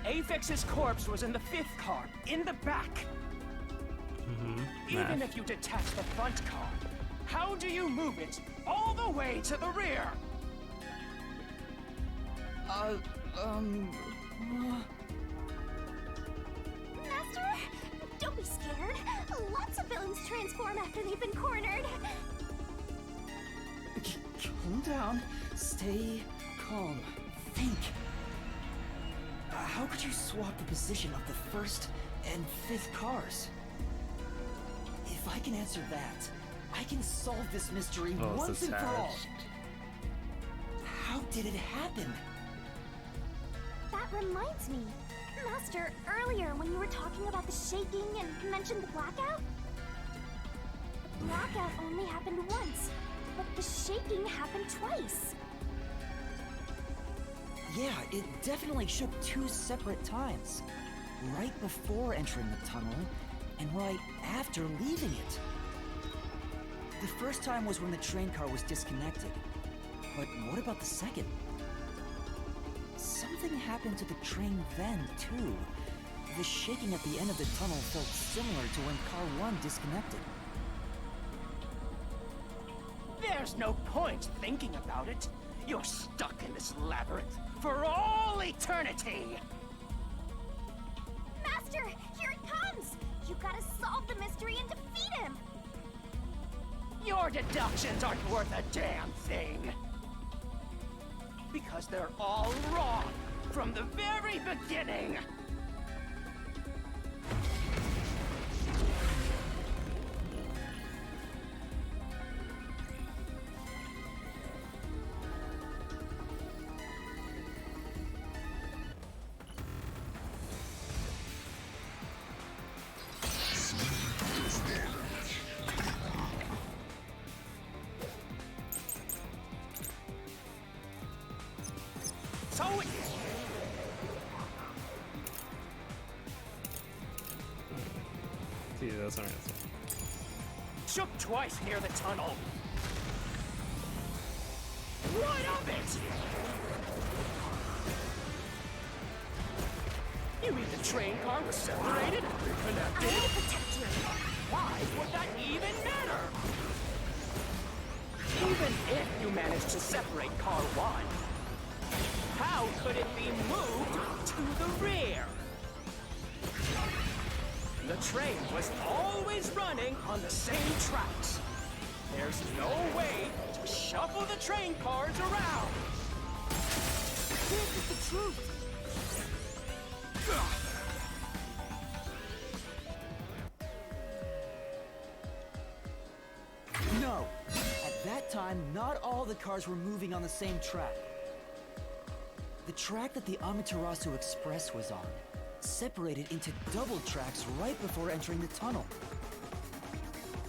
Speaker 5: Avex's corpse was in the fifth car, in the back. Even if you detach the front car, how do you move it all the way to the rear?
Speaker 3: Master, don't be scared. Lots of villains transform after they've been cornered.
Speaker 2: Calm down. Stay calm. Think. How could you swap the position of the first and fifth cars? If I can answer that, I can solve this mystery
Speaker 1: Oh, it's
Speaker 2: once and for all.
Speaker 1: attached.
Speaker 2: How did it happen?
Speaker 3: That reminds me. Master, earlier when you were talking about the shaking and mentioned the blackout? The blackout only happened once, but the shaking happened twice.
Speaker 2: Yeah, it definitely shook 2 separate times. Right before entering the tunnel, and right after leaving it. The first time was when the train car was disconnected. But what about the second? Something happened to the train then, too. The shaking at the end of the tunnel felt similar to when Car 1 disconnected.
Speaker 5: There's no point thinking about it. You're stuck in this labyrinth for all eternity!
Speaker 3: Master, here it comes! You gotta solve the mystery and defeat him!
Speaker 5: Your deductions aren't worth a damn thing! Because they're all wrong from the very beginning! So it
Speaker 1: See, that's our answer.
Speaker 5: shook twice near the tunnel. What of it? You mean the train car was separated and
Speaker 3: I'm
Speaker 5: reconnected?
Speaker 3: gonna protect you!
Speaker 5: Why would that even matter? Even if you managed to separate car 1, how could it be moved to the rear? The train was always running on the same tracks. There's no way to shuffle the train cars around.
Speaker 2: This is the truth! No! At that time, not all the cars were moving on the same track. The track that the Amaterasu Express was on separated into double tracks right before entering the tunnel.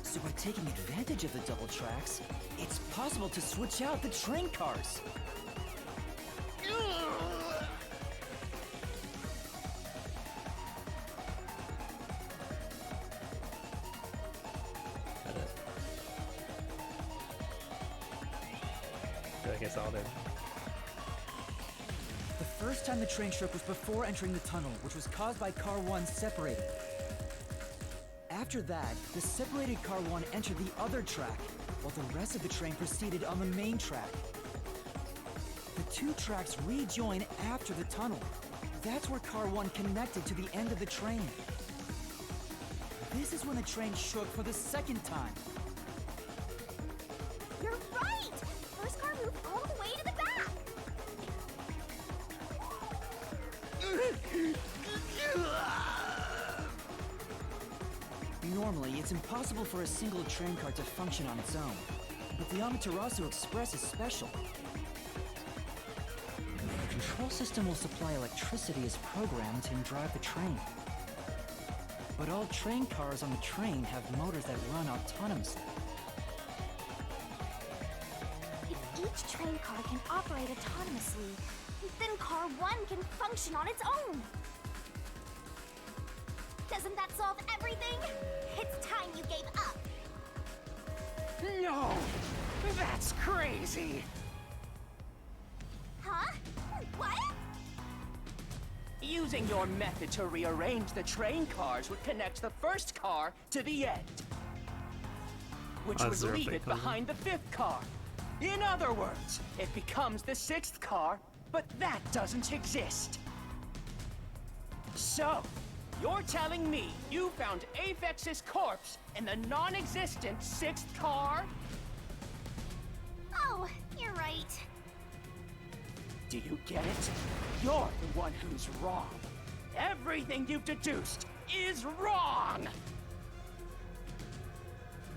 Speaker 2: So by taking advantage of the double tracks, it's possible to switch out the train cars.
Speaker 1: Got it. I feel like I solved it.
Speaker 2: The first time the train shook was before entering the tunnel, which was caused by Car 1 separating. After that, the separated Car 1 entered the other track, while the rest of the train proceeded on the main track. The 2 tracks rejoin after the tunnel. That's where Car 1 connected to the end of the train. This is when the train shook for the second time.
Speaker 3: You're right! First car moved all the way to the back!
Speaker 2: Normally, it's impossible for a single train car to function on its own. But the Amaterasu Express is special. The control system will supply electricity as programmed to drive the train. But all train cars on the train have motors that run autonomously.
Speaker 3: If each train car can operate autonomously, then car 1 can function on its own! Doesn't that solve everything? It's time you gave up!
Speaker 5: No! That's crazy!
Speaker 3: Huh? What?
Speaker 5: Using your method to rearrange the train cars would connect the first car to the end. Which would
Speaker 1: zero
Speaker 5: leave
Speaker 1: fake
Speaker 5: it
Speaker 1: code.
Speaker 5: behind the 5th car. In other words, it becomes the 6th car, but that doesn't exist. So, you're telling me you found Aphex's corpse in the non-existent 6th car?
Speaker 3: Oh, You're right.
Speaker 5: Do you get it? You're the one who's wrong. Everything you've deduced is wrong!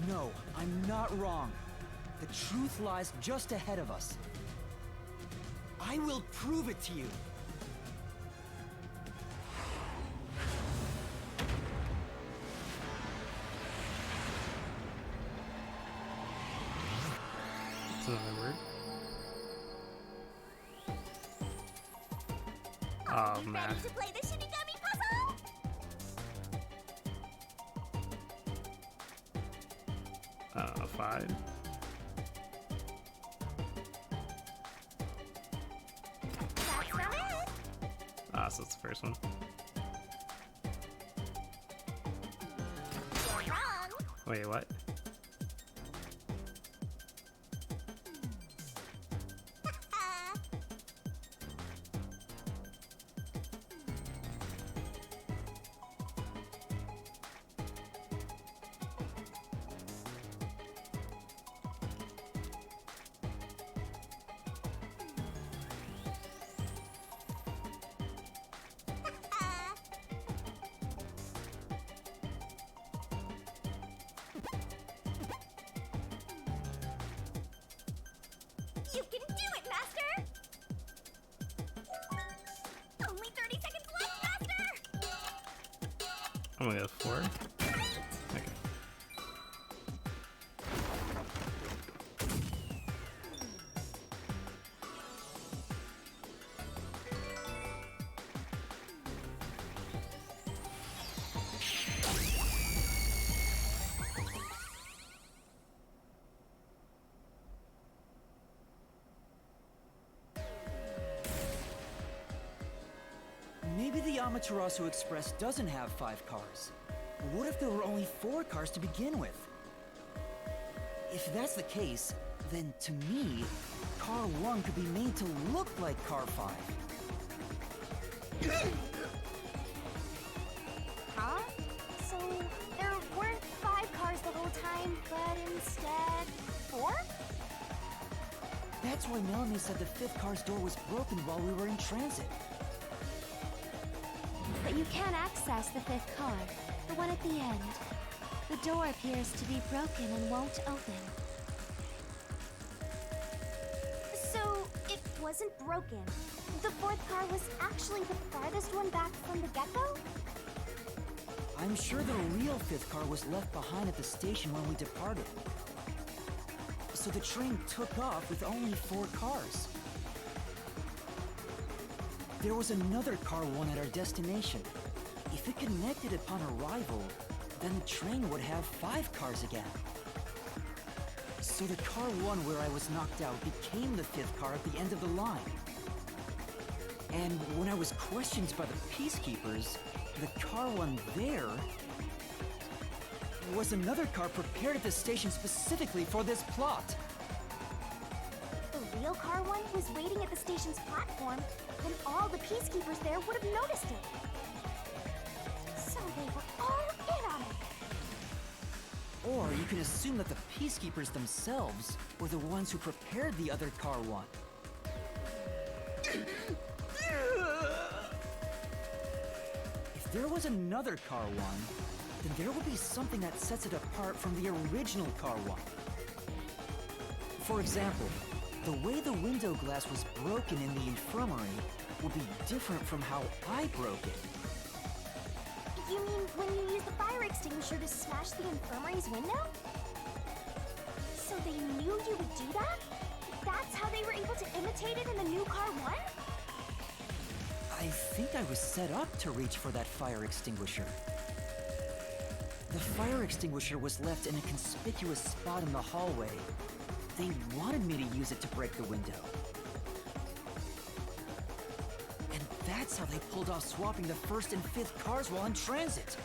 Speaker 2: No, I'm not wrong. The truth lies just ahead of us. I will prove it to you.
Speaker 1: That's another word.
Speaker 3: Are
Speaker 1: Oh,
Speaker 3: you
Speaker 1: man.
Speaker 3: ready to play the Shinigami puzzle?
Speaker 1: Five.
Speaker 3: That's not it.
Speaker 1: Ah, so it's the first one.
Speaker 3: You're wrong.
Speaker 1: Wait, what?
Speaker 3: You can do it, Master! Only 30 seconds left, Master!
Speaker 1: I'm gonna go 4.
Speaker 3: Great!
Speaker 1: Okay.
Speaker 2: Maybe the Amaterasu Express doesn't have 5 cars. What if there were only 4 cars to begin with? If that's the case, then to me, Car 1 could be made to look like Car 5.
Speaker 3: Huh? So there weren't 5 cars the whole time, but instead 4?
Speaker 2: That's why Melanie said the 5th car's door was broken while we were in transit.
Speaker 6: But you can't access the 5th car, the one at the end. The door appears to be broken and won't open.
Speaker 3: So it wasn't broken. The 4th car was actually the farthest one back from the get-go?
Speaker 2: I'm sure the real 5th car was left behind at the station when we departed. So the train took off with only 4 cars. There was another Car 1 at our destination. If it connected upon arrival, then the train would have 5 cars again. So the Car 1 where I was knocked out became the 5th car at the end of the line. And when I was questioned by the Peacekeepers, the Car 1 there was another car prepared at the station specifically for this plot.
Speaker 3: The real Car 1 was waiting at the station's platform, then all the Peacekeepers there would have noticed it. So they were all in on it.
Speaker 2: Or you can assume that the Peacekeepers themselves were the ones who prepared the other Car 1. If there was another Car 1, then there would be something that sets it apart from the original Car 1. For example, the way the window glass was broken in the infirmary would be different from how I broke it.
Speaker 3: You mean when you used the fire extinguisher to smash the infirmary's window? So they knew you would do that? That's how they were able to imitate it in the new Car 1?
Speaker 2: I think I was set up to reach for that fire extinguisher. The fire extinguisher was left in a conspicuous spot in the hallway. They wanted me to use it to break the window. And that's how they pulled off swapping the 1st and 5th cars while in transit.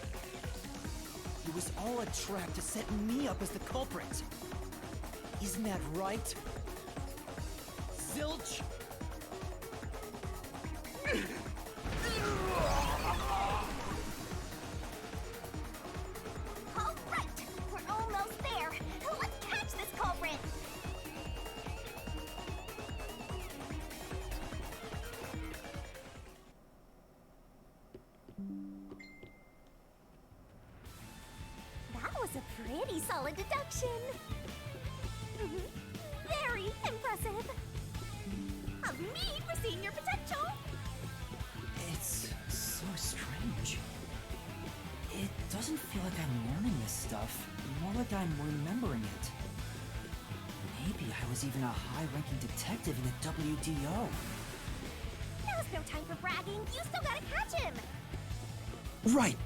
Speaker 2: It was all a trap to set me up as the culprit. Isn't that right? Zilch?
Speaker 3: All right, we're almost there. Let's catch this culprit. Pretty solid deduction. Very impressive. Of me foreseeing your potential.
Speaker 2: It's so strange. It doesn't feel like I'm learning this stuff, more like I'm remembering it. Maybe I was even a high-ranking detective in the WDO.
Speaker 3: Now's no time for bragging. You still gotta catch him.
Speaker 2: Right!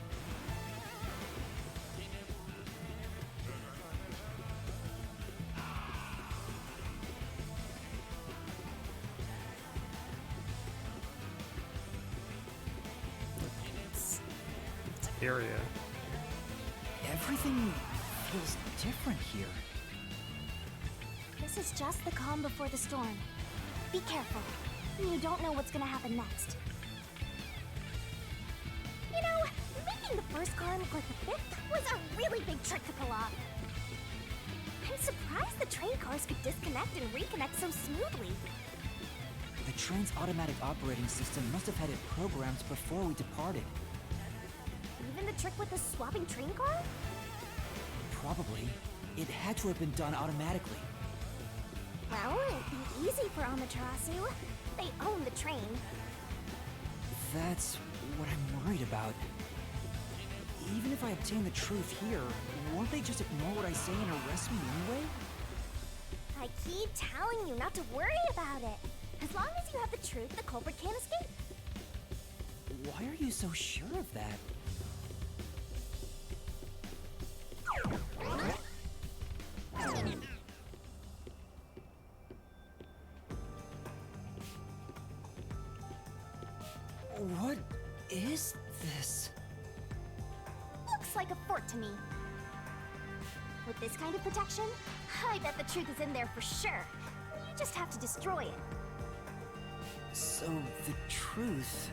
Speaker 1: It's area.
Speaker 2: Everything feels different here.
Speaker 3: This is just the calm before the storm. Be careful. You don't know what's gonna happen next. You know, making the first car look like the fifth was a really big trick to pull off. I'm surprised the train cars could disconnect and reconnect so smoothly.
Speaker 2: The train's automatic operating system must have had it programmed before we departed.
Speaker 3: Even the trick with the swapping train car?
Speaker 2: Probably. It had to have been done automatically.
Speaker 3: Well, it'd be easy for Amaterasu. They own the train.
Speaker 2: That's what I'm worried about. Even if I obtain the truth here, won't they just ignore what I say and arrest me anyway?
Speaker 3: I keep telling you not to worry about it. As long as you have the truth, the culprit can't escape.
Speaker 2: Why are you so sure of that? What is this?
Speaker 3: Looks like a fort to me. With this kind of protection, I bet the truth is in there for sure. You just have to destroy it.
Speaker 2: So the truth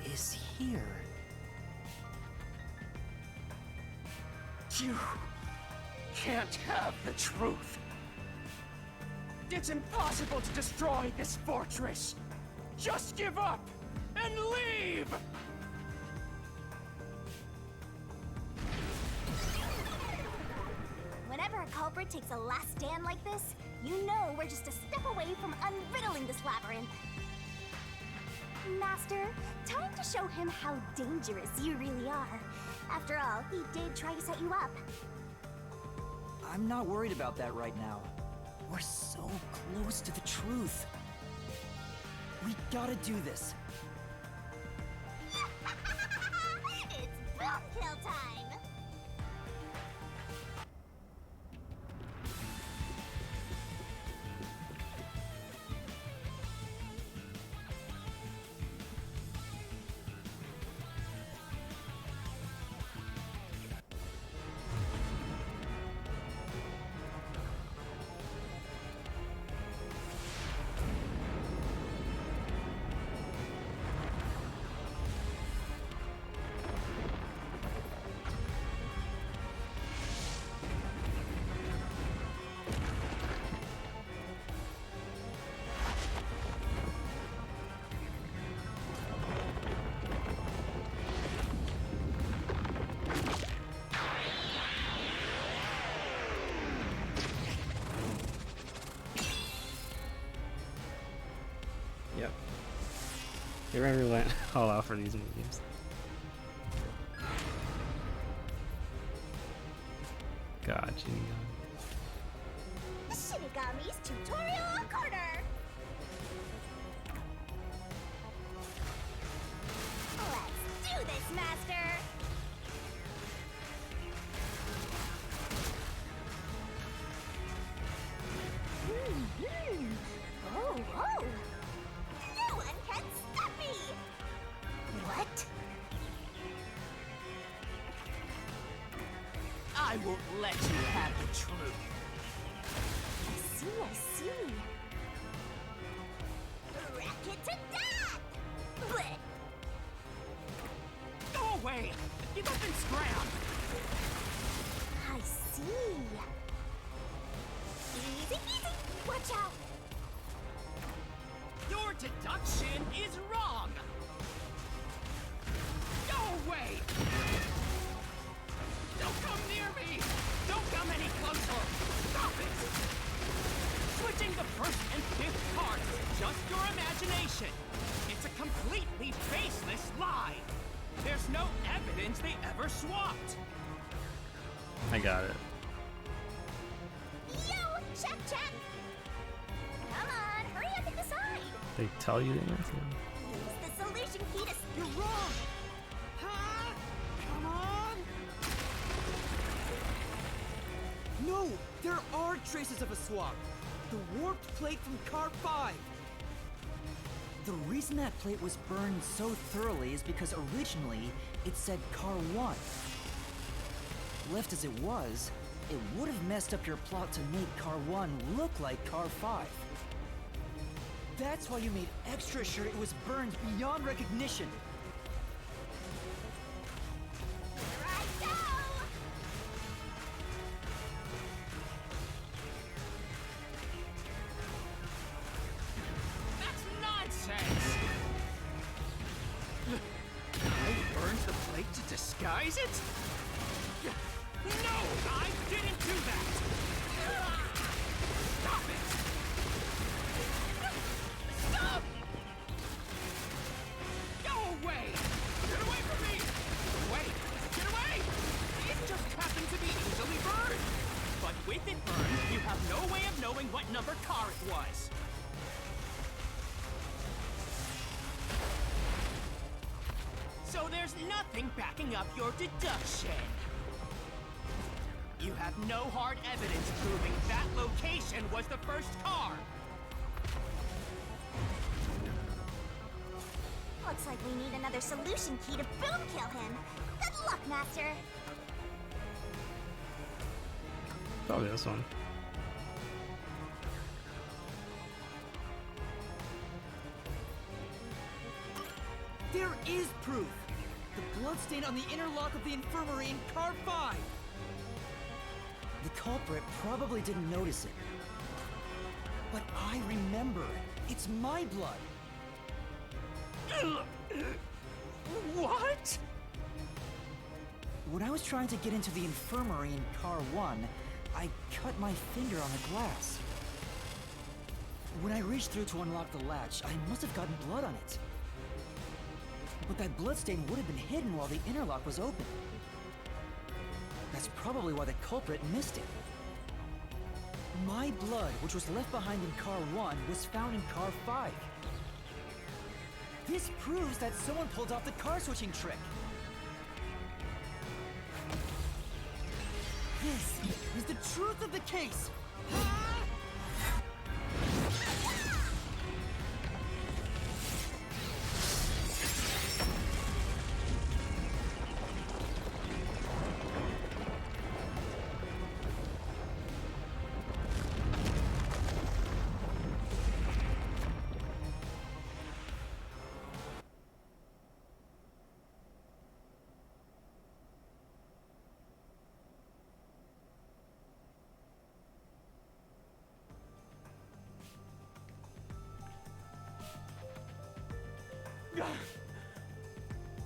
Speaker 2: is here.
Speaker 5: You can't have the truth. It's impossible to destroy this fortress. Just give up and leave!
Speaker 3: Whenever a culprit takes a last stand like this, you know we're just a step away from unriddling this labyrinth. Master, time to show him how dangerous you really are. After all, he did try to set you up.
Speaker 2: I'm not worried about that right now. We're so close to the truth. We gotta do this.
Speaker 3: It's boom kill time!
Speaker 1: Yep. They really went all out for these mediums. God, Shinigami.
Speaker 3: Shinigami's Tutorial Corner! Let's do this, Master! Oh, oh! No one can stop me! What?
Speaker 5: I won't let you have the truth.
Speaker 3: I see. Wreck it to death! Blech!
Speaker 5: Go away! Give up and scram!
Speaker 3: I see. Easy peasy! Watch out!
Speaker 5: Your deduction is wrong! Go away! Don't come near me! Don't come first and fifth cars is just your imagination. It's a completely baseless lie. There's no evidence they ever swapped.
Speaker 1: I got it.
Speaker 3: Yo, check, check. Come on, hurry up and decide.
Speaker 1: They tell you the answer.
Speaker 3: Use the solution key to.
Speaker 5: You're wrong! Huh? Come on! No! There are traces of a swap! The warped plate from Car 5!
Speaker 2: The reason that plate was burned so thoroughly is because originally it said Car 1. Left as it was, it would have messed up your plot to make Car 1 look like Car 5. That's why you made extra sure it was burned beyond recognition.
Speaker 3: Here I go.
Speaker 5: That's nonsense! I burned the plate to disguise it? No! I didn't do that! Stop it! Stop! Go away! Get away from me! Wait! Get away! It just happened to be easily burned! But with it burned, you have no way of knowing what number car it was. So there's nothing backing up your deduction. You have no hard evidence proving that location was the first car.
Speaker 3: Looks like we need another solution key to boom kill him. Good luck, Master.
Speaker 1: Probably this one.
Speaker 2: There is proof! The bloodstain on the inner lock of the infirmary in Car 5! The culprit probably didn't notice it. But I remember. It's my blood.
Speaker 5: What?
Speaker 2: When I was trying to get into the infirmary in Car 1, I cut my finger on the glass. When I reached through to unlock the latch, I must have gotten blood on it. But that bloodstain would have been hidden while the interlock was open. That's probably why the culprit missed it. My blood, which was left behind in Car 1, was found in Car 5. This proves that someone pulled off the car switching trick. This is the truth of the case!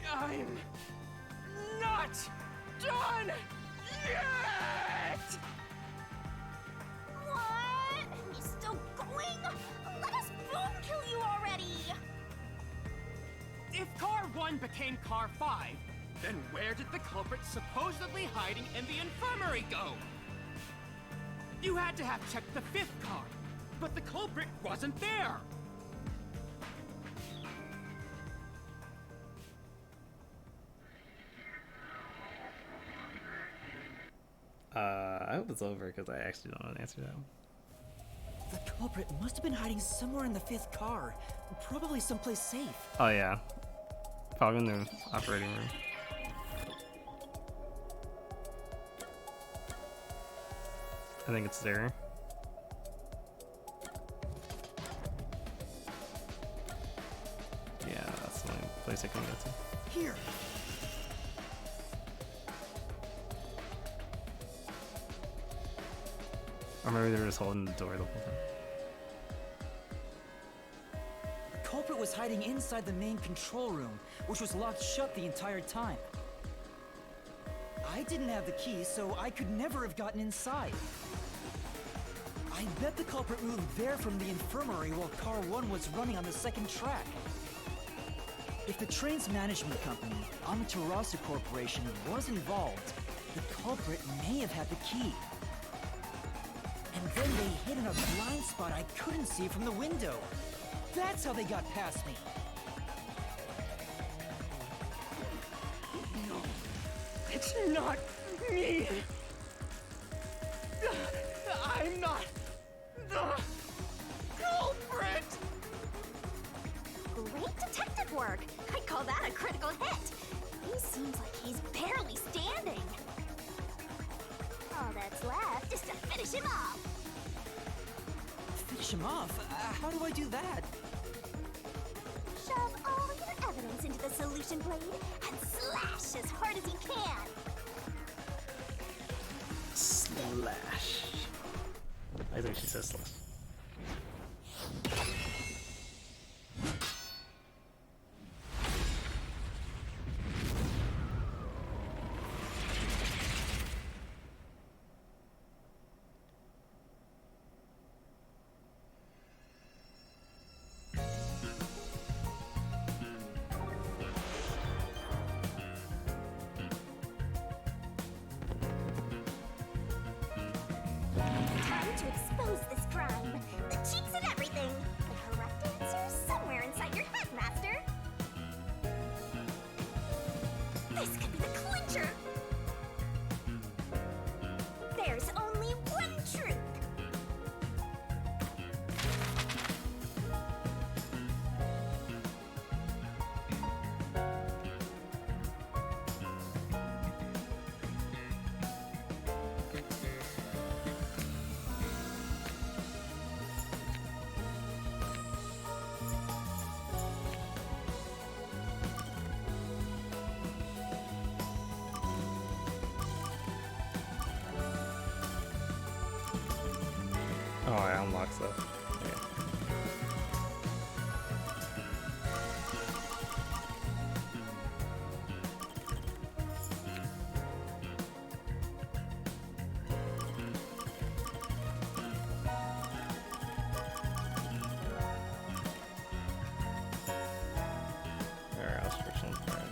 Speaker 5: I'm not done yet!
Speaker 3: What? He's still going? Let us boom kill you already!
Speaker 5: If Car 1 became Car 5, then where did the culprit supposedly hiding in the infirmary go? You had to have checked the 5th car, but the culprit wasn't there!
Speaker 1: I hope it's over because I actually don't know the answer to that one.
Speaker 2: The culprit must have been hiding somewhere in the 5th car. Probably someplace safe.
Speaker 1: Oh yeah, probably in the operating room. I think it's there. Yeah, that's the only place I can get to.
Speaker 2: Here!
Speaker 1: Or maybe they were just holding the door the whole time.
Speaker 2: The culprit was hiding inside the main control room, which was locked shut the entire time. I didn't have the key, so I could never have gotten inside. I bet the culprit moved there from the infirmary while Car 1 was running on the second track. If the train's management company, Amaterasu Corporation, was involved, the culprit may have had the key. And then they hid in a blind spot I couldn't see from the window. That's how they got past me.
Speaker 5: No, it's not me. I'm not the culprit.
Speaker 3: Great detective work! I'd call that a critical hit. He seems like he's barely standing. All that's left is to finish him off.
Speaker 2: Finish him off? How do I do that?
Speaker 3: Shove all your evidence into the solution blade and slash as hard as you can.
Speaker 1: Slash. I think she says slash.
Speaker 3: Time to expose this crime. The cheeks and everything. The correct answer's somewhere inside your head, Master. This could be the clincher. There's only one truth.
Speaker 1: Oh, I unlocked stuff. Yeah. Alright, restrictions. Alright.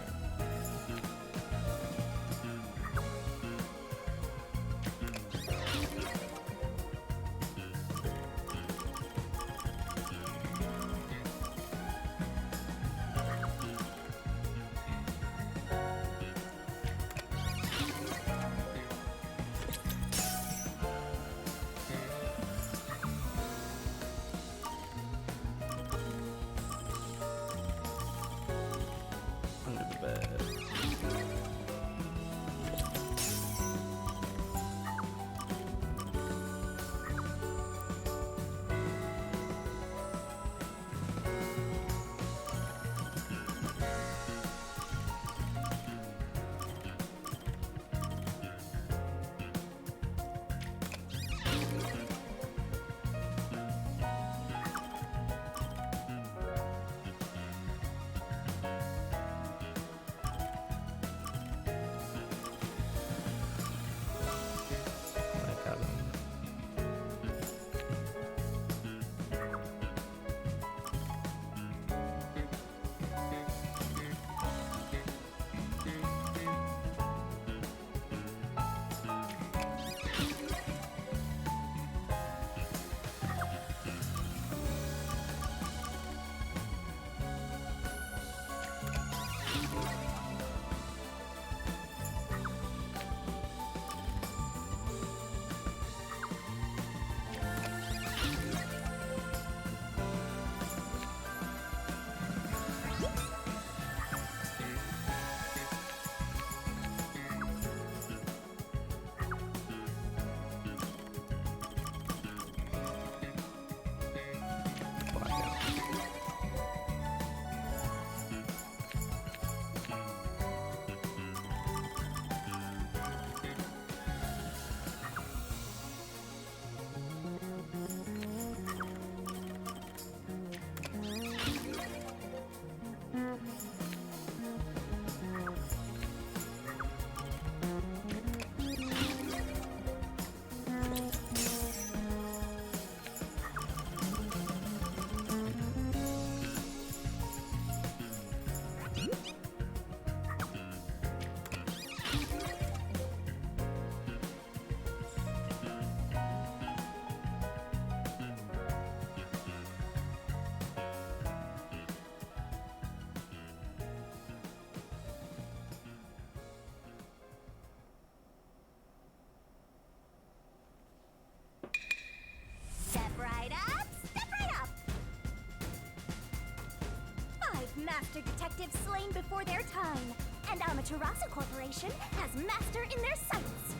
Speaker 3: 5 Master Detectives slain before their time, and Amaterasu Corporation has Master in their sights.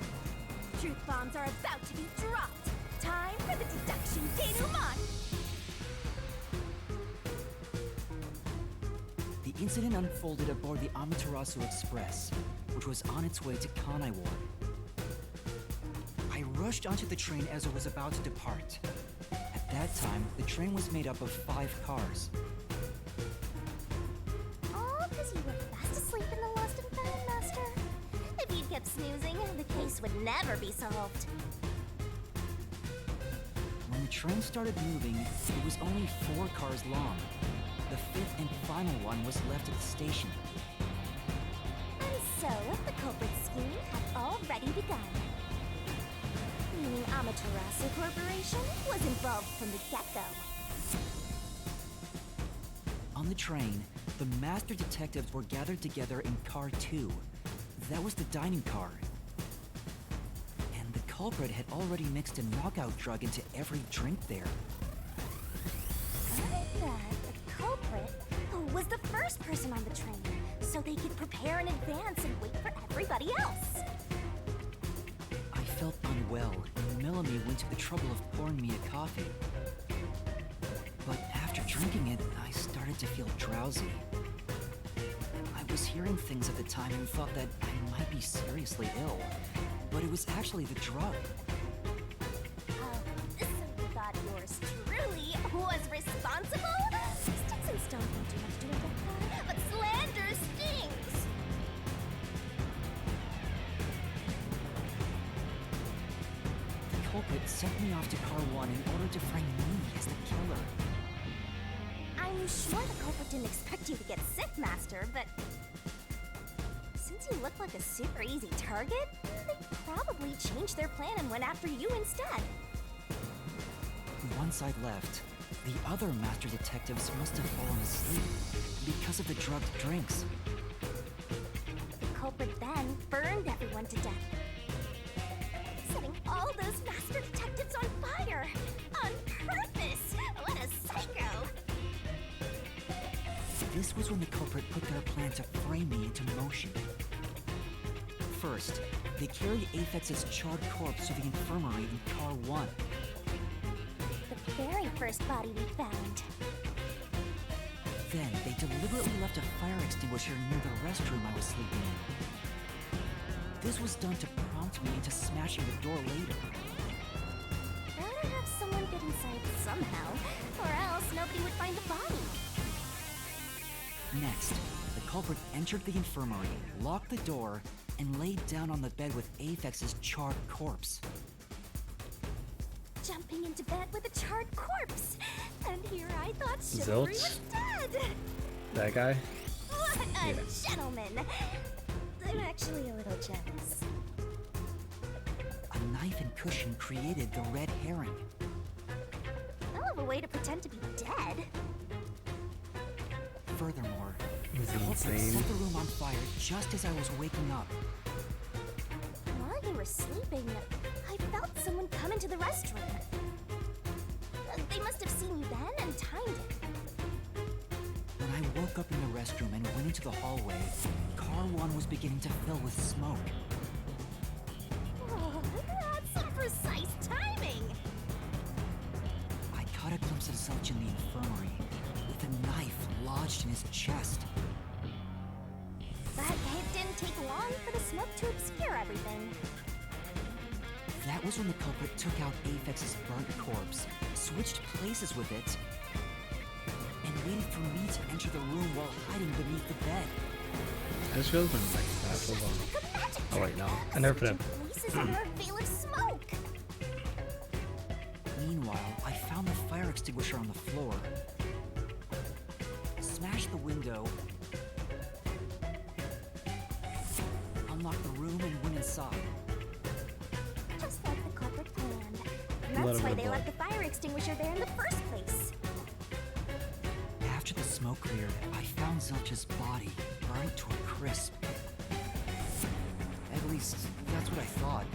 Speaker 3: Truth bombs are about to be dropped. Time for the deduction denouement!
Speaker 2: The incident unfolded aboard the Amaterasu Express, which was on its way to Kanai Ward. I rushed onto the train as it was about to depart. At that time, the train was made up of 5 cars.
Speaker 3: All because you were fast asleep in the lost and found, Master. If you'd kept snoozing, the case would never be solved.
Speaker 2: When the train started moving, it was only 4 cars long. The 5th and final one was left at the station.
Speaker 3: And so, the culprit scheme had already begun. Meaning Amaterasu Corporation was involved from the get-go.
Speaker 2: On the train, the master detectives were gathered together in car 2. That was the dining car. And the culprit had already mixed a knockout drug into every drink there.
Speaker 3: I bet the culprit was the first person on the train, so they could prepare in advance and wait for everybody else.
Speaker 2: I felt unwell, and Melanie went to the trouble of pouring me a coffee. But after drinking it, I started to feel drowsy. I was hearing things at the time and thought that I might be seriously ill, but it was actually the drug.
Speaker 3: So you thought yours truly was responsible? Sticks and stones don't do much to a good guy, but slander stings!
Speaker 2: The culprit sent me off to car 1 in order to frame me as the killer.
Speaker 3: I'm sure the culprit didn't expect you to get sick, Master, but since you look like a super easy target, they probably changed their plan and went after you instead.
Speaker 2: Once I'd left, the other master detectives must have fallen asleep because of the drugged drinks.
Speaker 3: The culprit then burned everyone to death, setting all those master detectives on fire on purpose. What a psycho!
Speaker 2: This was when the culprit put their plan to frame me into motion. First, they carried Aphex's charred corpse to the infirmary in car 1.
Speaker 3: The very first body we found.
Speaker 2: Then, they deliberately left a fire extinguisher near the restroom I was sleeping in. This was done to prompt me into smashing the door later.
Speaker 3: Better have someone get inside somehow, or else nobody would find the body.
Speaker 2: Next, the culprit entered the infirmary, locked the door, and laid down on the bed with Aphex's charred corpse.
Speaker 3: Jumping into bed with a charred corpse! And here I thought Chivalry was dead!
Speaker 1: That guy?
Speaker 3: What a
Speaker 1: Yes.
Speaker 3: gentleman! I'm actually a little jealous.
Speaker 2: A knife and cushion created the red herring.
Speaker 3: Hell of a way to pretend to be dead.
Speaker 2: Furthermore,
Speaker 1: Is
Speaker 2: the
Speaker 1: he
Speaker 2: culprit
Speaker 1: insane?
Speaker 2: set the room on fire just as I was waking up.
Speaker 3: While you were sleeping, I felt someone come into the restroom. They must have seen you then and timed it.
Speaker 2: When I woke up in the restroom and went into the hallway, car 1 was beginning to fill with smoke.
Speaker 3: Oh, that's some precise timing!
Speaker 2: I caught a glimpse of Zelch in the infirmary, with a knife lodged in his chest.
Speaker 3: But it didn't take long for the smoke to obscure everything.
Speaker 2: That was when the culprit took out Aphex's burnt corpse, switched places with it, and waited for me to enter the room while hiding beneath the bed.
Speaker 1: I just realized my mic's not so long.
Speaker 3: Like a magic
Speaker 1: Oh wait, no.
Speaker 3: trick.
Speaker 1: I never put it.
Speaker 3: Switching places under a veil of smoke.
Speaker 2: Meanwhile, I found the fire extinguisher on the floor, smashed the window, unlocked the room, and went inside.
Speaker 3: Just like the culprit planned. And
Speaker 1: Let
Speaker 3: that's
Speaker 1: him
Speaker 3: why
Speaker 1: have
Speaker 3: they
Speaker 1: blood.
Speaker 3: left the fire extinguisher there in the first place.
Speaker 2: After the smoke cleared, I found Zelch's body, burnt to a crisp. At least, that's what I thought.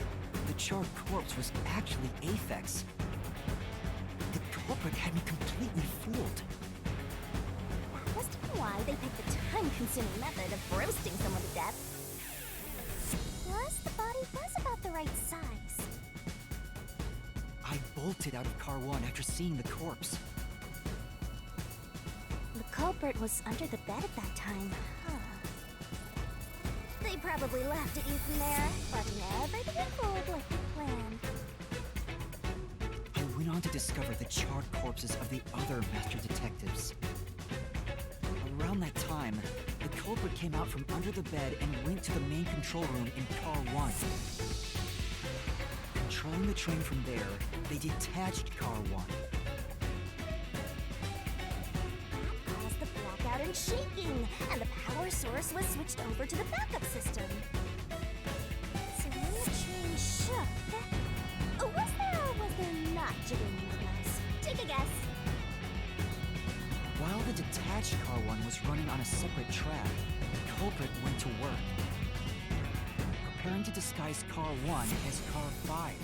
Speaker 2: The charred corpse was actually Aphex. The culprit had me completely fooled.
Speaker 3: That must have been why why they picked the time-consuming method of roasting someone to death. Plus, the body was about the right size.
Speaker 2: I bolted out of Car 1 after seeing the corpse.
Speaker 3: The culprit was under the bed at that time. Huh. They probably laughed at you from there, but everything unfolded like they planned.
Speaker 2: I went on to discover the charred corpses of the other master detectives. Around that time, the culprit came out from under the bed and went to the main control room in Car 1. Controlling the train from there, they detached Car 1.
Speaker 3: That caused the blackout and shaking, and the power source was switched over to the backup system. So when the train shook, was there or was there not jiggling signals? Take a guess.
Speaker 2: While the detached Car 1 was running on a separate track, the culprit went to work, preparing to disguise Car 1 as Car 5.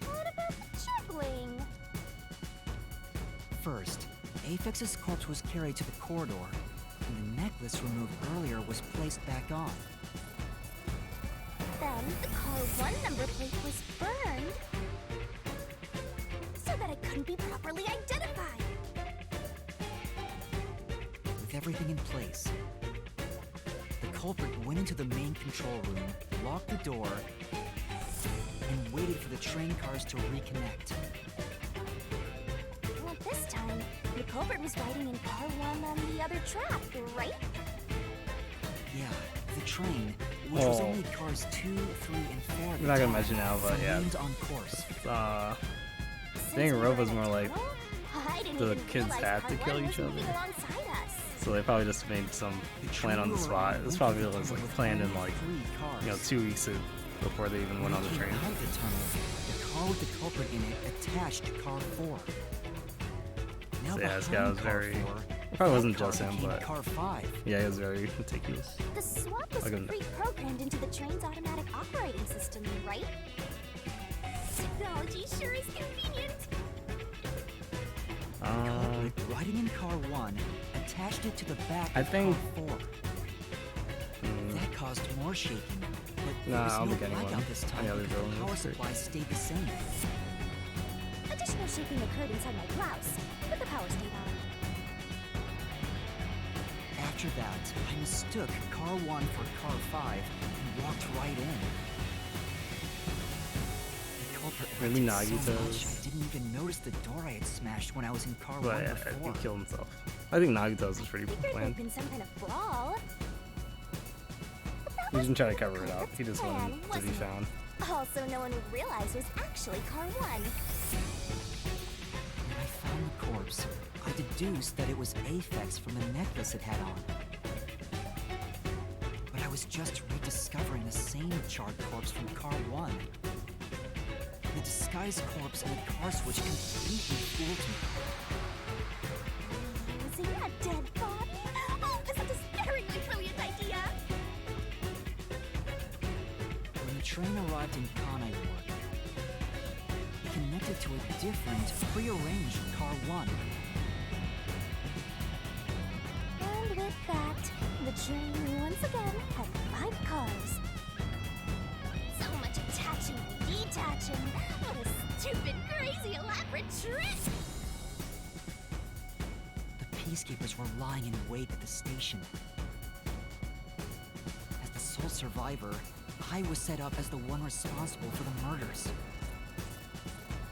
Speaker 3: What about the jiggling?
Speaker 2: First, Aphex's corpse was carried to the corridor, and the necklace removed earlier was placed back on.
Speaker 3: Then the Car 1 number plate was burned so that it couldn't be properly identified.
Speaker 2: With everything in place, the culprit went into the main control room, locked the door, and waited for the train cars to reconnect.
Speaker 3: Well, this time, the culprit was riding in Car 1 on the other track, right?
Speaker 2: Yeah, the train, which was
Speaker 1: Oh.
Speaker 2: only cars 2, 3, and 4 at
Speaker 1: You're
Speaker 2: the
Speaker 1: not gonna
Speaker 2: time,
Speaker 1: mention now, but yeah.
Speaker 2: remained on course.
Speaker 1: I
Speaker 3: Since
Speaker 1: think
Speaker 3: we
Speaker 1: Rova's
Speaker 3: were in a
Speaker 1: more like
Speaker 3: tunnel, I didn't
Speaker 1: the
Speaker 3: even
Speaker 1: kids
Speaker 3: realize
Speaker 1: had
Speaker 3: Car
Speaker 1: to
Speaker 3: 1
Speaker 1: kill
Speaker 3: was
Speaker 1: each other.
Speaker 3: moving alongside us.
Speaker 1: So they probably just made some plan on the spot. This probably was like planned in like 2 weeks before they even went on the train.
Speaker 2: Out of the tunnel, the car with the culprit in it attached to Car 4. Now
Speaker 1: So yeah, this guy
Speaker 2: behind
Speaker 1: was
Speaker 2: Car
Speaker 1: very-
Speaker 2: 4,
Speaker 1: probably wasn't
Speaker 2: that car
Speaker 1: just him,
Speaker 2: became
Speaker 1: but-
Speaker 2: Car 5.
Speaker 1: Yeah, he was very meticulous.
Speaker 3: The swap was
Speaker 1: I'll give him that.
Speaker 3: pre-programmed into the train's automatic operating system, right? Technology sure is convenient.
Speaker 1: Um,
Speaker 2: Riding in Car 1, attached it to the back
Speaker 1: I
Speaker 2: of
Speaker 1: think-
Speaker 2: Car 4. That caused more shaking, but there
Speaker 1: Nah,
Speaker 2: was
Speaker 1: I don't
Speaker 2: no
Speaker 1: think anyone-
Speaker 2: blackout this time
Speaker 1: any other
Speaker 2: because
Speaker 1: villain
Speaker 2: the power
Speaker 1: was hurt.
Speaker 2: supply stayed the same.
Speaker 3: Additional shaking occurred inside my blouse, but the power stayed on.
Speaker 2: After that, I mistook Car 1 for Car 5 and walked right in. The culprit
Speaker 1: Maybe
Speaker 2: acted so
Speaker 1: Nagito's.
Speaker 2: much, I didn't even notice the door I had smashed when I was in Car 1
Speaker 1: but yeah,
Speaker 2: before.
Speaker 1: he killed himself. I think Nagito's was pretty
Speaker 3: Figured there'd
Speaker 1: planned.
Speaker 3: been some kind of brawl. But that
Speaker 1: He didn't try to
Speaker 3: wasn't
Speaker 1: cover
Speaker 3: the
Speaker 1: it up.
Speaker 3: culprit's
Speaker 1: He just
Speaker 3: plan,
Speaker 1: wanted to be
Speaker 3: wasn't it?
Speaker 1: found.
Speaker 3: Also, no one would realize was actually Car 1.
Speaker 2: When I found the corpse, I deduced that it was Aphex from the necklace it had on. But I was just rediscovering the same charred corpse from Car 1. The disguised corpse and the car switch completely fooled me.
Speaker 3: Was he a dead body? Oh, this is a sparingly brilliant idea!
Speaker 2: When the train arrived in Kanai Ward, it connected to a different, prearranged Car 1.
Speaker 3: And with that, the train once again had 5 cars. So much attaching and detaching. What a stupid, crazy, elaborate trick!
Speaker 2: The peacekeepers were lying in wait at the station. As the sole survivor, I was set up as the one responsible for the murders.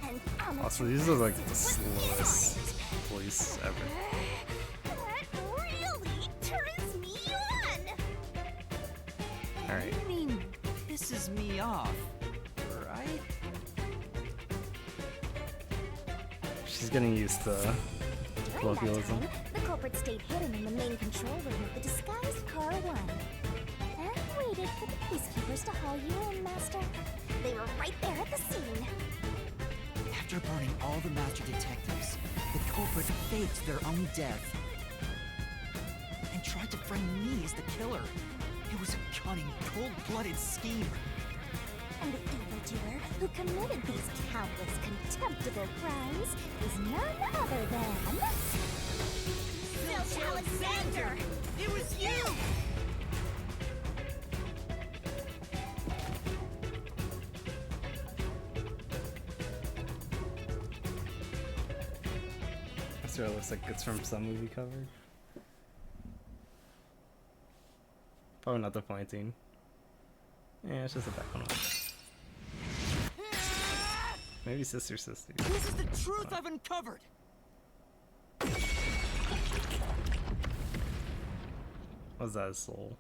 Speaker 3: And amateur
Speaker 1: Also, these are like the
Speaker 3: person was in on
Speaker 1: slowest
Speaker 3: it.
Speaker 1: police ever.
Speaker 3: That really turns me on!
Speaker 1: Alright.
Speaker 2: I mean, pisses me off, right?
Speaker 1: She's getting used to
Speaker 3: During that
Speaker 1: colloquialism.
Speaker 3: time, the culprit stayed hidden in the main control room of the disguised Car 1 and waited for the peacekeepers to haul you in, Master. They were right there at the scene.
Speaker 2: After burning all the master detectives, the culprit faked their own death and tried to frame me as the killer. It was a cunning, cold-blooded scheme.
Speaker 3: And the evildoer who committed these countless contemptible crimes is none other than... Zilch Alexander!
Speaker 1: picture looks like it's from some movie cover. Oh, not the pointing. Yeah, it's just a background. Maybe Sister.
Speaker 5: This is the truth I've uncovered.
Speaker 1: Was that a soul?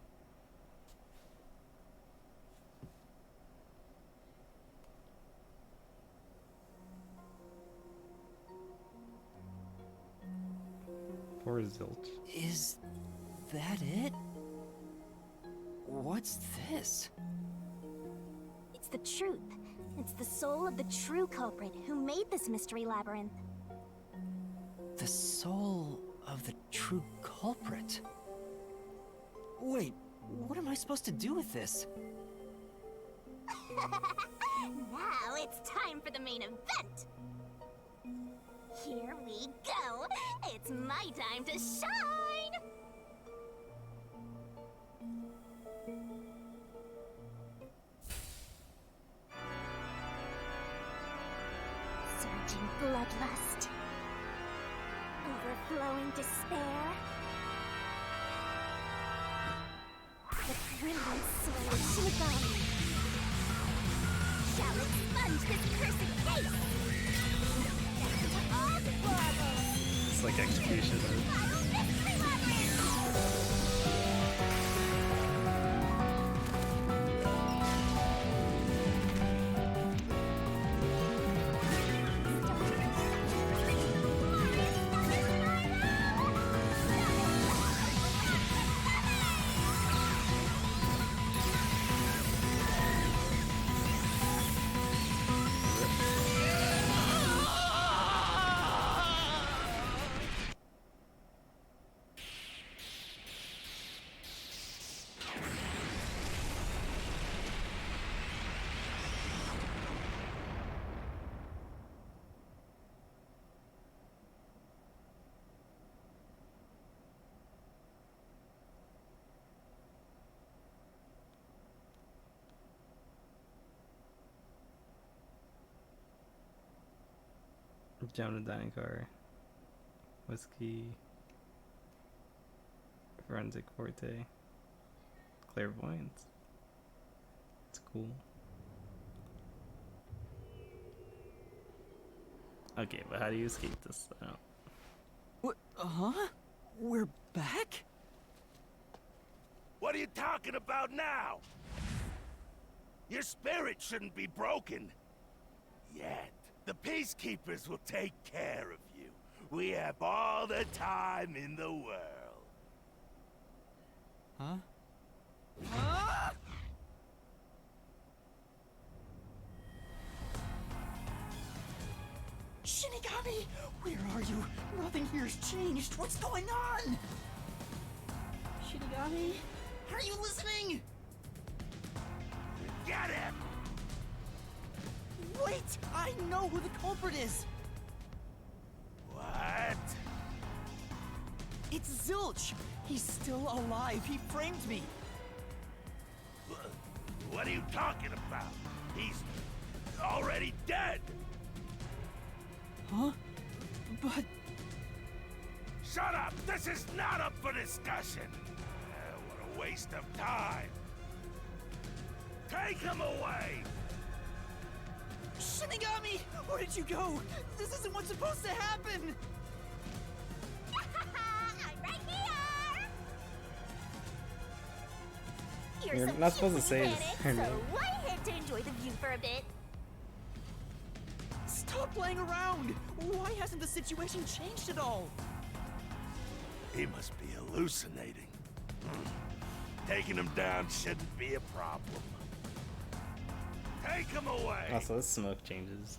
Speaker 1: Poor Zilch.
Speaker 2: Is that it? What's this?
Speaker 3: It's the truth. It's the soul of the true culprit who made this mystery labyrinth.
Speaker 2: The soul of the true culprit? Wait, what am I supposed to do with this?
Speaker 3: Now it's time for the main event! Here we go! It's my time to shine! Surging bloodlust. Overflowing despair. The brilliant soul of Shinigami shall expunge this cursed case! All the marbles!
Speaker 1: It's like execution.
Speaker 3: Final mystery
Speaker 1: Down to dining car. Whiskey. Forensic forte. Clairvoyance. It's cool. Okay, but how do you escape this? I don't.
Speaker 2: What? Huh? We're back?
Speaker 4: What are you talking about now? Your spirit shouldn't be broken. Yet. The Peacekeepers will take care of you. We have all the time in the world.
Speaker 2: Huh? Ah! Shinigami! Where are you? Nothing here's changed. What's going on? Shinigami? Are you listening?
Speaker 4: Get him!
Speaker 2: Wait! I know who the culprit is!
Speaker 4: What?
Speaker 2: It's Zilch! He's still alive. He framed me.
Speaker 4: What are you talking about? He's already dead!
Speaker 2: Huh? But...
Speaker 4: Shut up! This is not up for discussion! What a waste of time! Take him away!
Speaker 2: Shinigami! Where did you go? This isn't what's supposed to happen!
Speaker 3: I'm right here!
Speaker 1: You're
Speaker 3: You're
Speaker 1: not supposed to say
Speaker 3: panic,
Speaker 1: this.
Speaker 3: so why head to enjoy the view for a bit?
Speaker 2: Stop playing around! Why hasn't the situation changed at all?
Speaker 4: He must be hallucinating. Taking him down shouldn't be a problem. Take him away!
Speaker 1: Also, the smoke changes.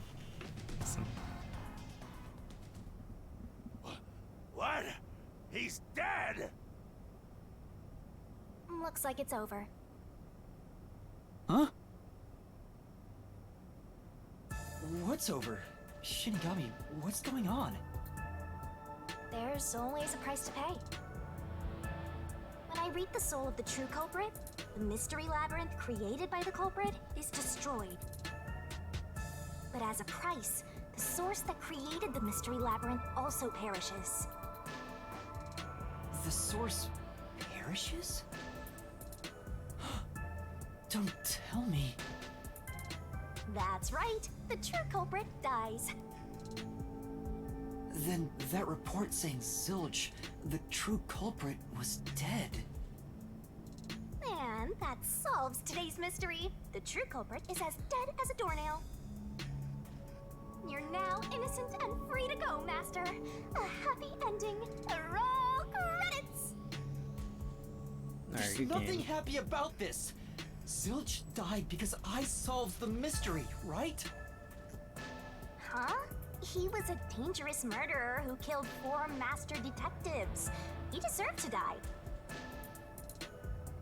Speaker 4: What? He's dead?
Speaker 3: Looks like it's over.
Speaker 2: Huh? What's over? Shinigami, what's going on?
Speaker 3: There's always a price to pay. When I read the soul of the true culprit, the mystery labyrinth created by the culprit is destroyed. But as a price, The source that created the Mystery Labyrinth also perishes.
Speaker 2: The source perishes? Don't tell me.
Speaker 3: That's right. The true culprit dies.
Speaker 2: Then that report saying Zilch, the true culprit, was dead.
Speaker 3: And that solves today's mystery. The true culprit is as dead as a doornail. You're now innocent and free to go, Master. A happy ending. Roll credits!
Speaker 2: There's
Speaker 1: Alright, good
Speaker 2: nothing
Speaker 1: game.
Speaker 2: happy about this. Zilch died because I solved the mystery, right?
Speaker 3: Huh? He was a dangerous murderer who killed 4 master detectives. He deserved to die.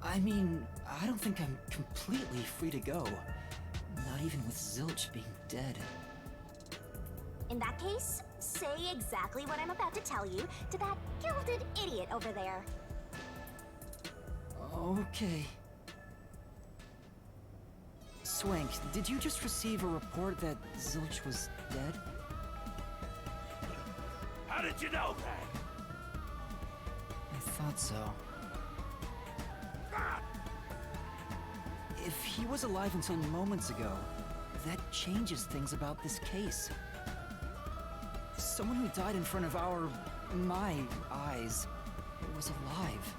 Speaker 2: I mean, I don't think I'm completely free to go. Not even with Zilch being dead.
Speaker 3: In that case, say exactly what I'm about to tell you to that gilded idiot over there.
Speaker 2: Okay. Swank, did you just receive a report that Zilch was dead?
Speaker 4: How did you know that?
Speaker 2: I thought so.
Speaker 4: Ah!
Speaker 2: If he was alive until moments ago, that changes things about this case. Someone who died in front of my eyes, was alive.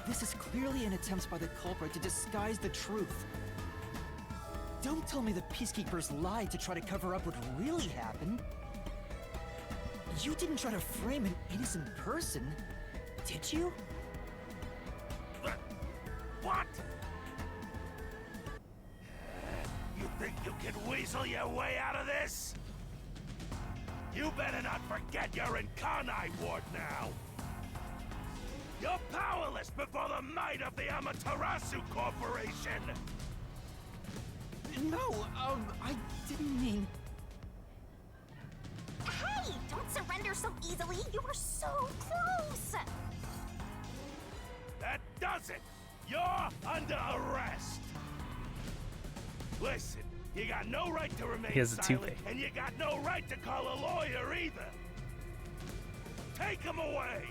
Speaker 2: This is clearly an attempt by the culprit to disguise the truth. Don't tell me the Peacekeepers lied to try to cover up what really happened. You didn't try to frame an innocent person, did you?
Speaker 4: What? You think you can weasel your way out of this? You better not forget you're in Kanai Ward now. You're powerless before the might of the Amaterasu Corporation.
Speaker 2: No, I didn't mean...
Speaker 3: Hey! Don't surrender so easily! You were so close!
Speaker 4: That does it! You're under arrest! Listen, you got no right to remain
Speaker 1: He has a
Speaker 4: silent,
Speaker 1: toupee.
Speaker 4: and you got no right to call a lawyer either! Take him away!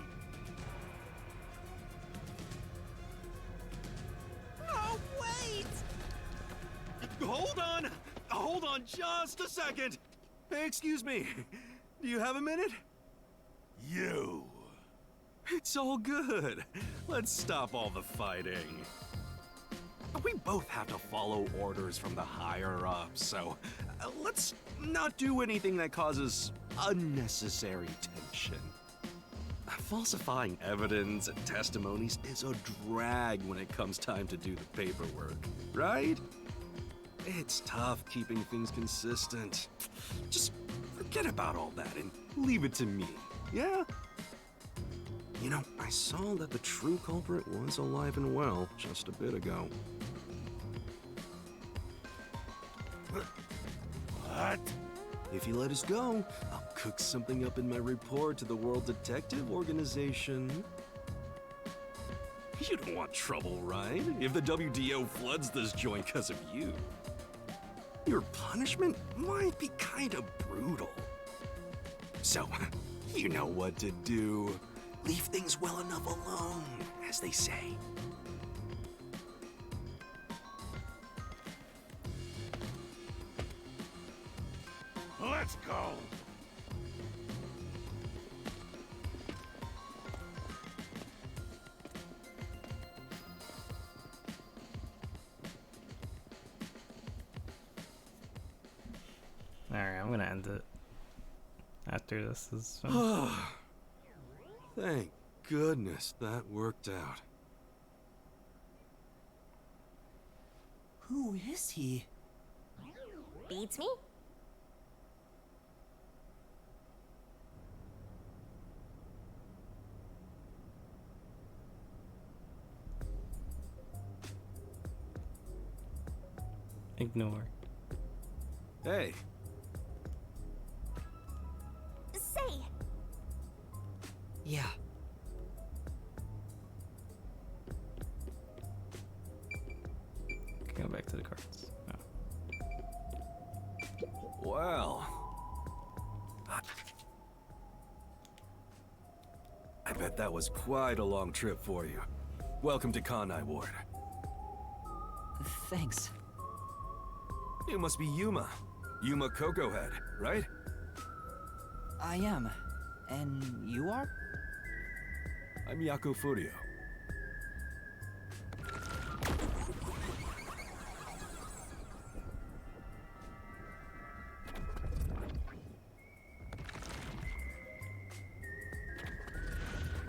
Speaker 7: No, wait! Hold on just a second! Hey, excuse me. Do you have a minute?
Speaker 4: You!
Speaker 7: It's all good. Let's stop all the fighting. We both have to follow orders from the higher-ups, so let's not do anything that causes unnecessary tension. Falsifying evidence and testimonies is a drag when it comes time to do the paperwork, right? It's tough keeping things consistent. Just forget about all that and leave it to me, yeah? You know, I saw that the true culprit was alive and well just a bit ago.
Speaker 4: What?
Speaker 7: If you let us go, I'll cook something up in my report to the World Detective Organization. You don't want trouble, right? If the WDO floods this joint because of you. Your punishment might be kind of brutal. So, you know what to do. Leave things well enough alone, as they say.
Speaker 4: Let's go!
Speaker 1: Alright, I'm gonna end it. After this is finished.
Speaker 7: Thank goodness that worked out.
Speaker 2: Who is he?
Speaker 3: Beats me?
Speaker 1: Ignore.
Speaker 7: Hey,
Speaker 3: Say,
Speaker 2: Yeah.
Speaker 1: Go back to the cards. No.
Speaker 7: Well... I bet that was quite a long trip for you. Welcome to Kanai Ward.
Speaker 2: Thanks.
Speaker 7: You must be Yuma. Yuma Cocoa Head, right?
Speaker 2: I am. And you are?
Speaker 7: I'm Yako Furio.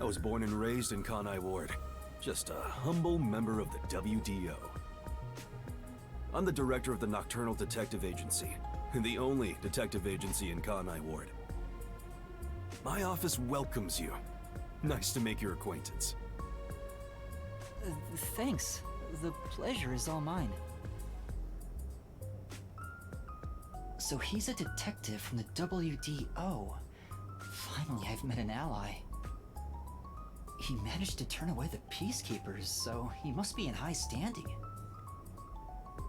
Speaker 7: I was born and raised in Kanai Ward. Just a humble member of the WDO. I'm the director of the Nocturnal Detective Agency, the only detective agency in Kanai Ward. My office welcomes you. Nice to make your acquaintance.
Speaker 2: Thanks. The pleasure is all mine. So he's a detective from the WDO. Finally, I've met an ally. He managed to turn away the Peacekeepers, so he must be in high standing.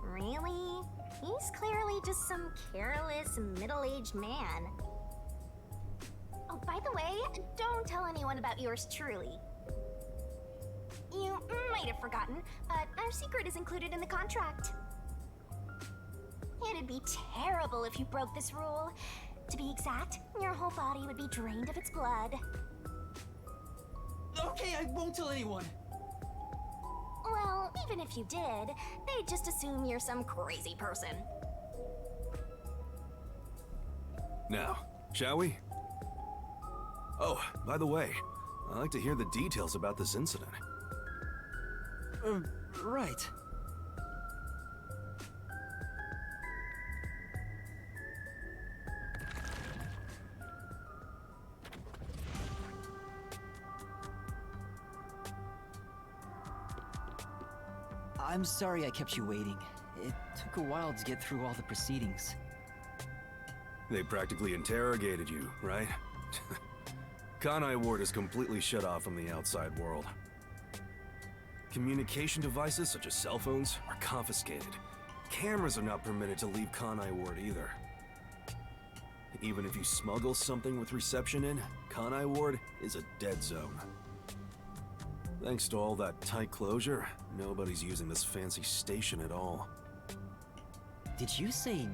Speaker 3: Really? He's clearly just some careless, middle-aged man. Oh, by the way, don't tell anyone about yours truly. You might have forgotten, but our secret is included in the contract. It'd be terrible if you broke this rule. To be exact, your whole body would be drained of its blood.
Speaker 2: Okay, I won't tell anyone.
Speaker 3: Well, even if you did, they'd just assume you're some crazy person.
Speaker 7: Now, shall we? Oh, by the way, I'd like to hear the details about this incident.
Speaker 2: Right. I'm sorry I kept you waiting. It took a while to get through all the proceedings.
Speaker 7: They practically interrogated you, right? Kanai Ward is completely shut off from the outside world. Communication devices such as cell phones are confiscated. Cameras are not permitted to leave Kanai Ward either. Even if you smuggle something with reception in, Kanai Ward is a dead zone. Thanks to all that tight closure, nobody's using this fancy station at all.
Speaker 2: Did you say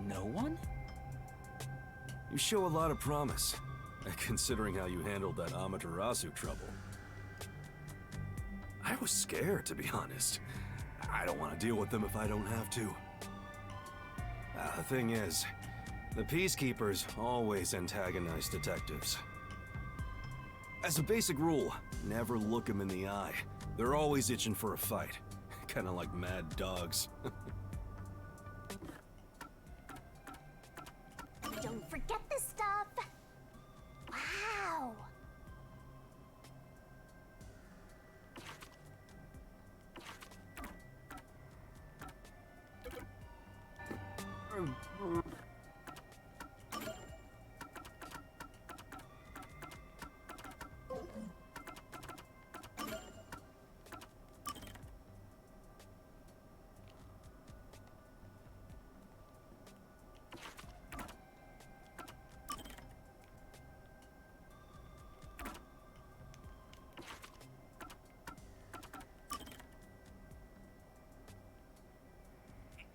Speaker 2: no one?
Speaker 7: You show a lot of promise, considering how you handled that Amaterasu trouble. I was scared, to be honest. I don't want to deal with them if I don't have to. The thing is, the Peacekeepers always antagonize detectives. As a basic rule, never look them in the eye. They're always itching for a fight. Kinda like mad dogs.
Speaker 3: Don't forget this stuff! Wow!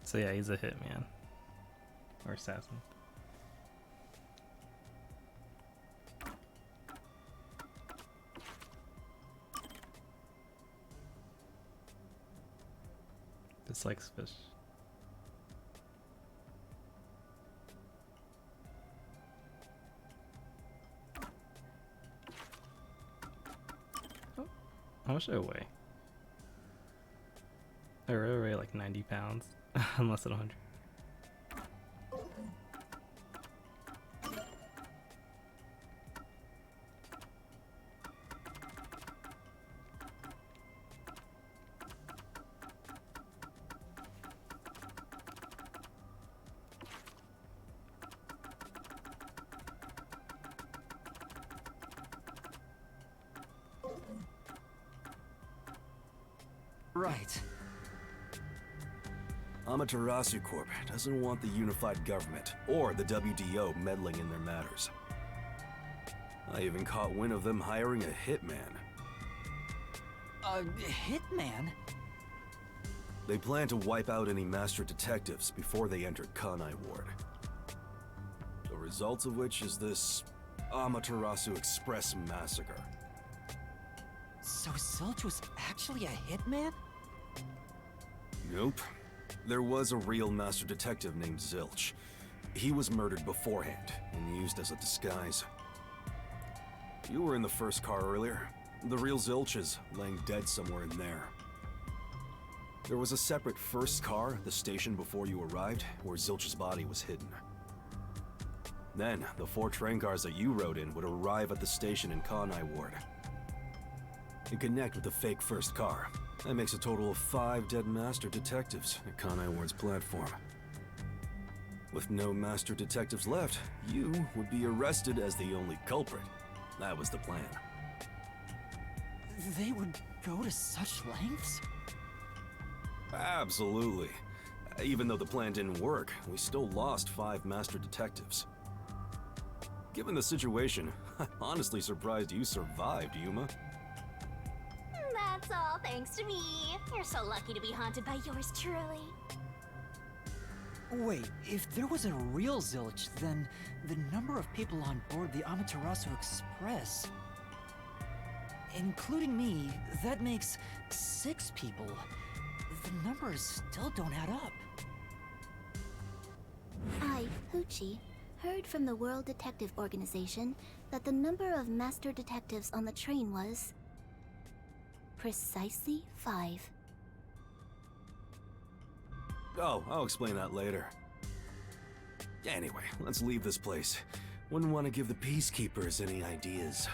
Speaker 1: So yeah, he's a hitman. Or assassin. Dislikes fish. Oh, how much do I weigh? I really weigh like 90 pounds. I'm less than 100.
Speaker 2: Right.
Speaker 7: Amaterasu Corp doesn't want the unified government or the WDO meddling in their matters. I even caught wind of them hiring a hitman.
Speaker 2: A hitman?
Speaker 7: They plan to wipe out any master detectives before they enter Kanai Ward. The result of which is this Amaterasu Express massacre.
Speaker 2: So Zilch was actually a hitman?
Speaker 7: Nope. There was a real master detective named Zilch. He was murdered beforehand and used as a disguise. You were in the first car earlier. The real Zilch is laying dead somewhere in there. There was a separate first car at the station before you arrived, where Zilch's body was hidden. Then, the 4 train cars that you rode in would arrive at the station in Kanai Ward and connect with the fake first car. That makes a total of 5 dead master detectives at Kanai Ward's platform. With no master detectives left, you would be arrested as the only culprit. That was the plan.
Speaker 2: They would go to such lengths?
Speaker 7: Absolutely. Even though the plan didn't work, we still lost 5 master detectives. Given the situation, I'm honestly surprised you survived, Yuma.
Speaker 3: That's all thanks to me. You're so lucky to be haunted by yours truly.
Speaker 2: Wait, if there was a real Zilch, then the number of people on board the Amaterasu Express, including me, that makes 6 people. The numbers still don't add up.
Speaker 3: I, Hoochie, heard from the World Detective Organization that the number of master detectives on the train was precisely 5.
Speaker 7: Oh, I'll explain that later. Anyway, let's leave this place. Wouldn't want to give the Peacekeepers any ideas.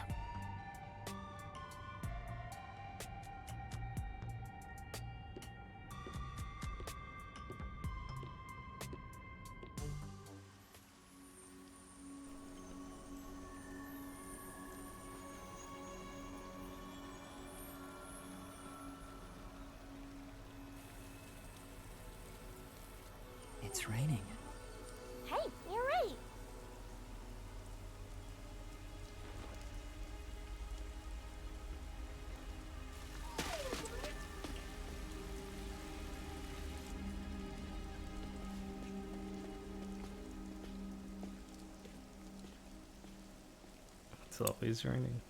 Speaker 2: It's raining.
Speaker 3: Hey, you're right.
Speaker 1: It's always raining.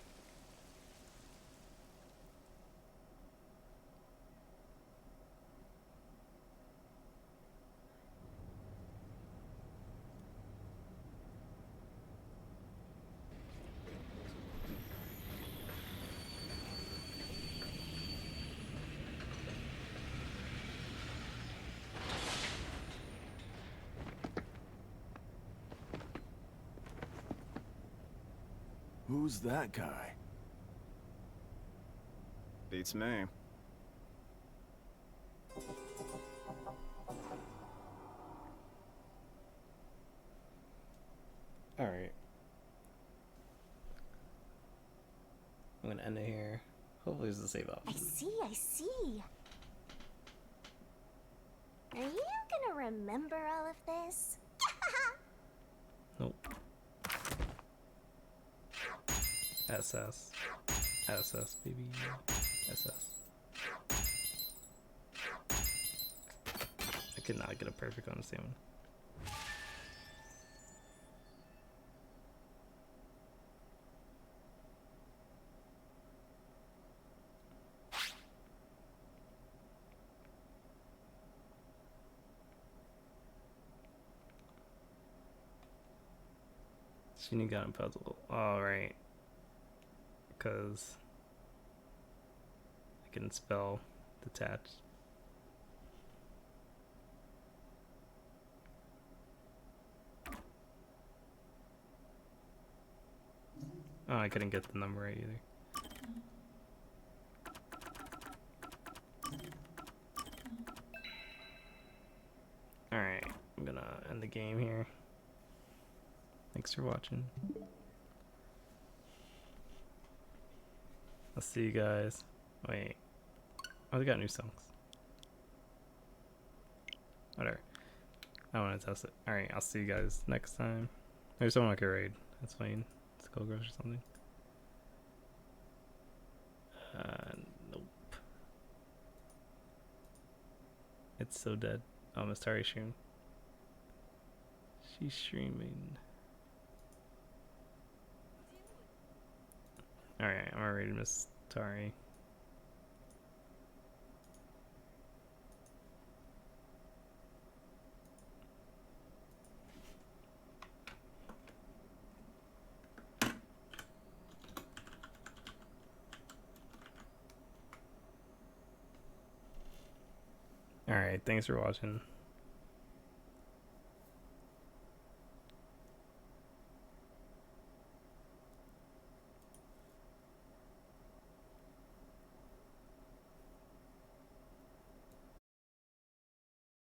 Speaker 8: Who's that guy?
Speaker 9: Beats me.
Speaker 1: Alright. I'm gonna end it here. Hopefully there's a save
Speaker 3: I
Speaker 1: option.
Speaker 3: see. Are you gonna remember all of this?
Speaker 1: Nope. SS. SS, baby. SS. I could not get a perfect on the same one. Shinigami puzzle. Alright. Because I can spell detached. Oh, I couldn't get the number right either. Alright, I'm gonna end the game here. Thanks for watching. I'll see you guys. Wait. Oh, they got new songs. Whatever. I want to test it. Alright, I'll see you guys next time. There's someone I could raid. That's fine. Skullgirls or something. Nope. It's so dead. Oh, Miss Tari stream. She's streaming. Alright, I'm already Miss Tari. Alright, thanks for watching.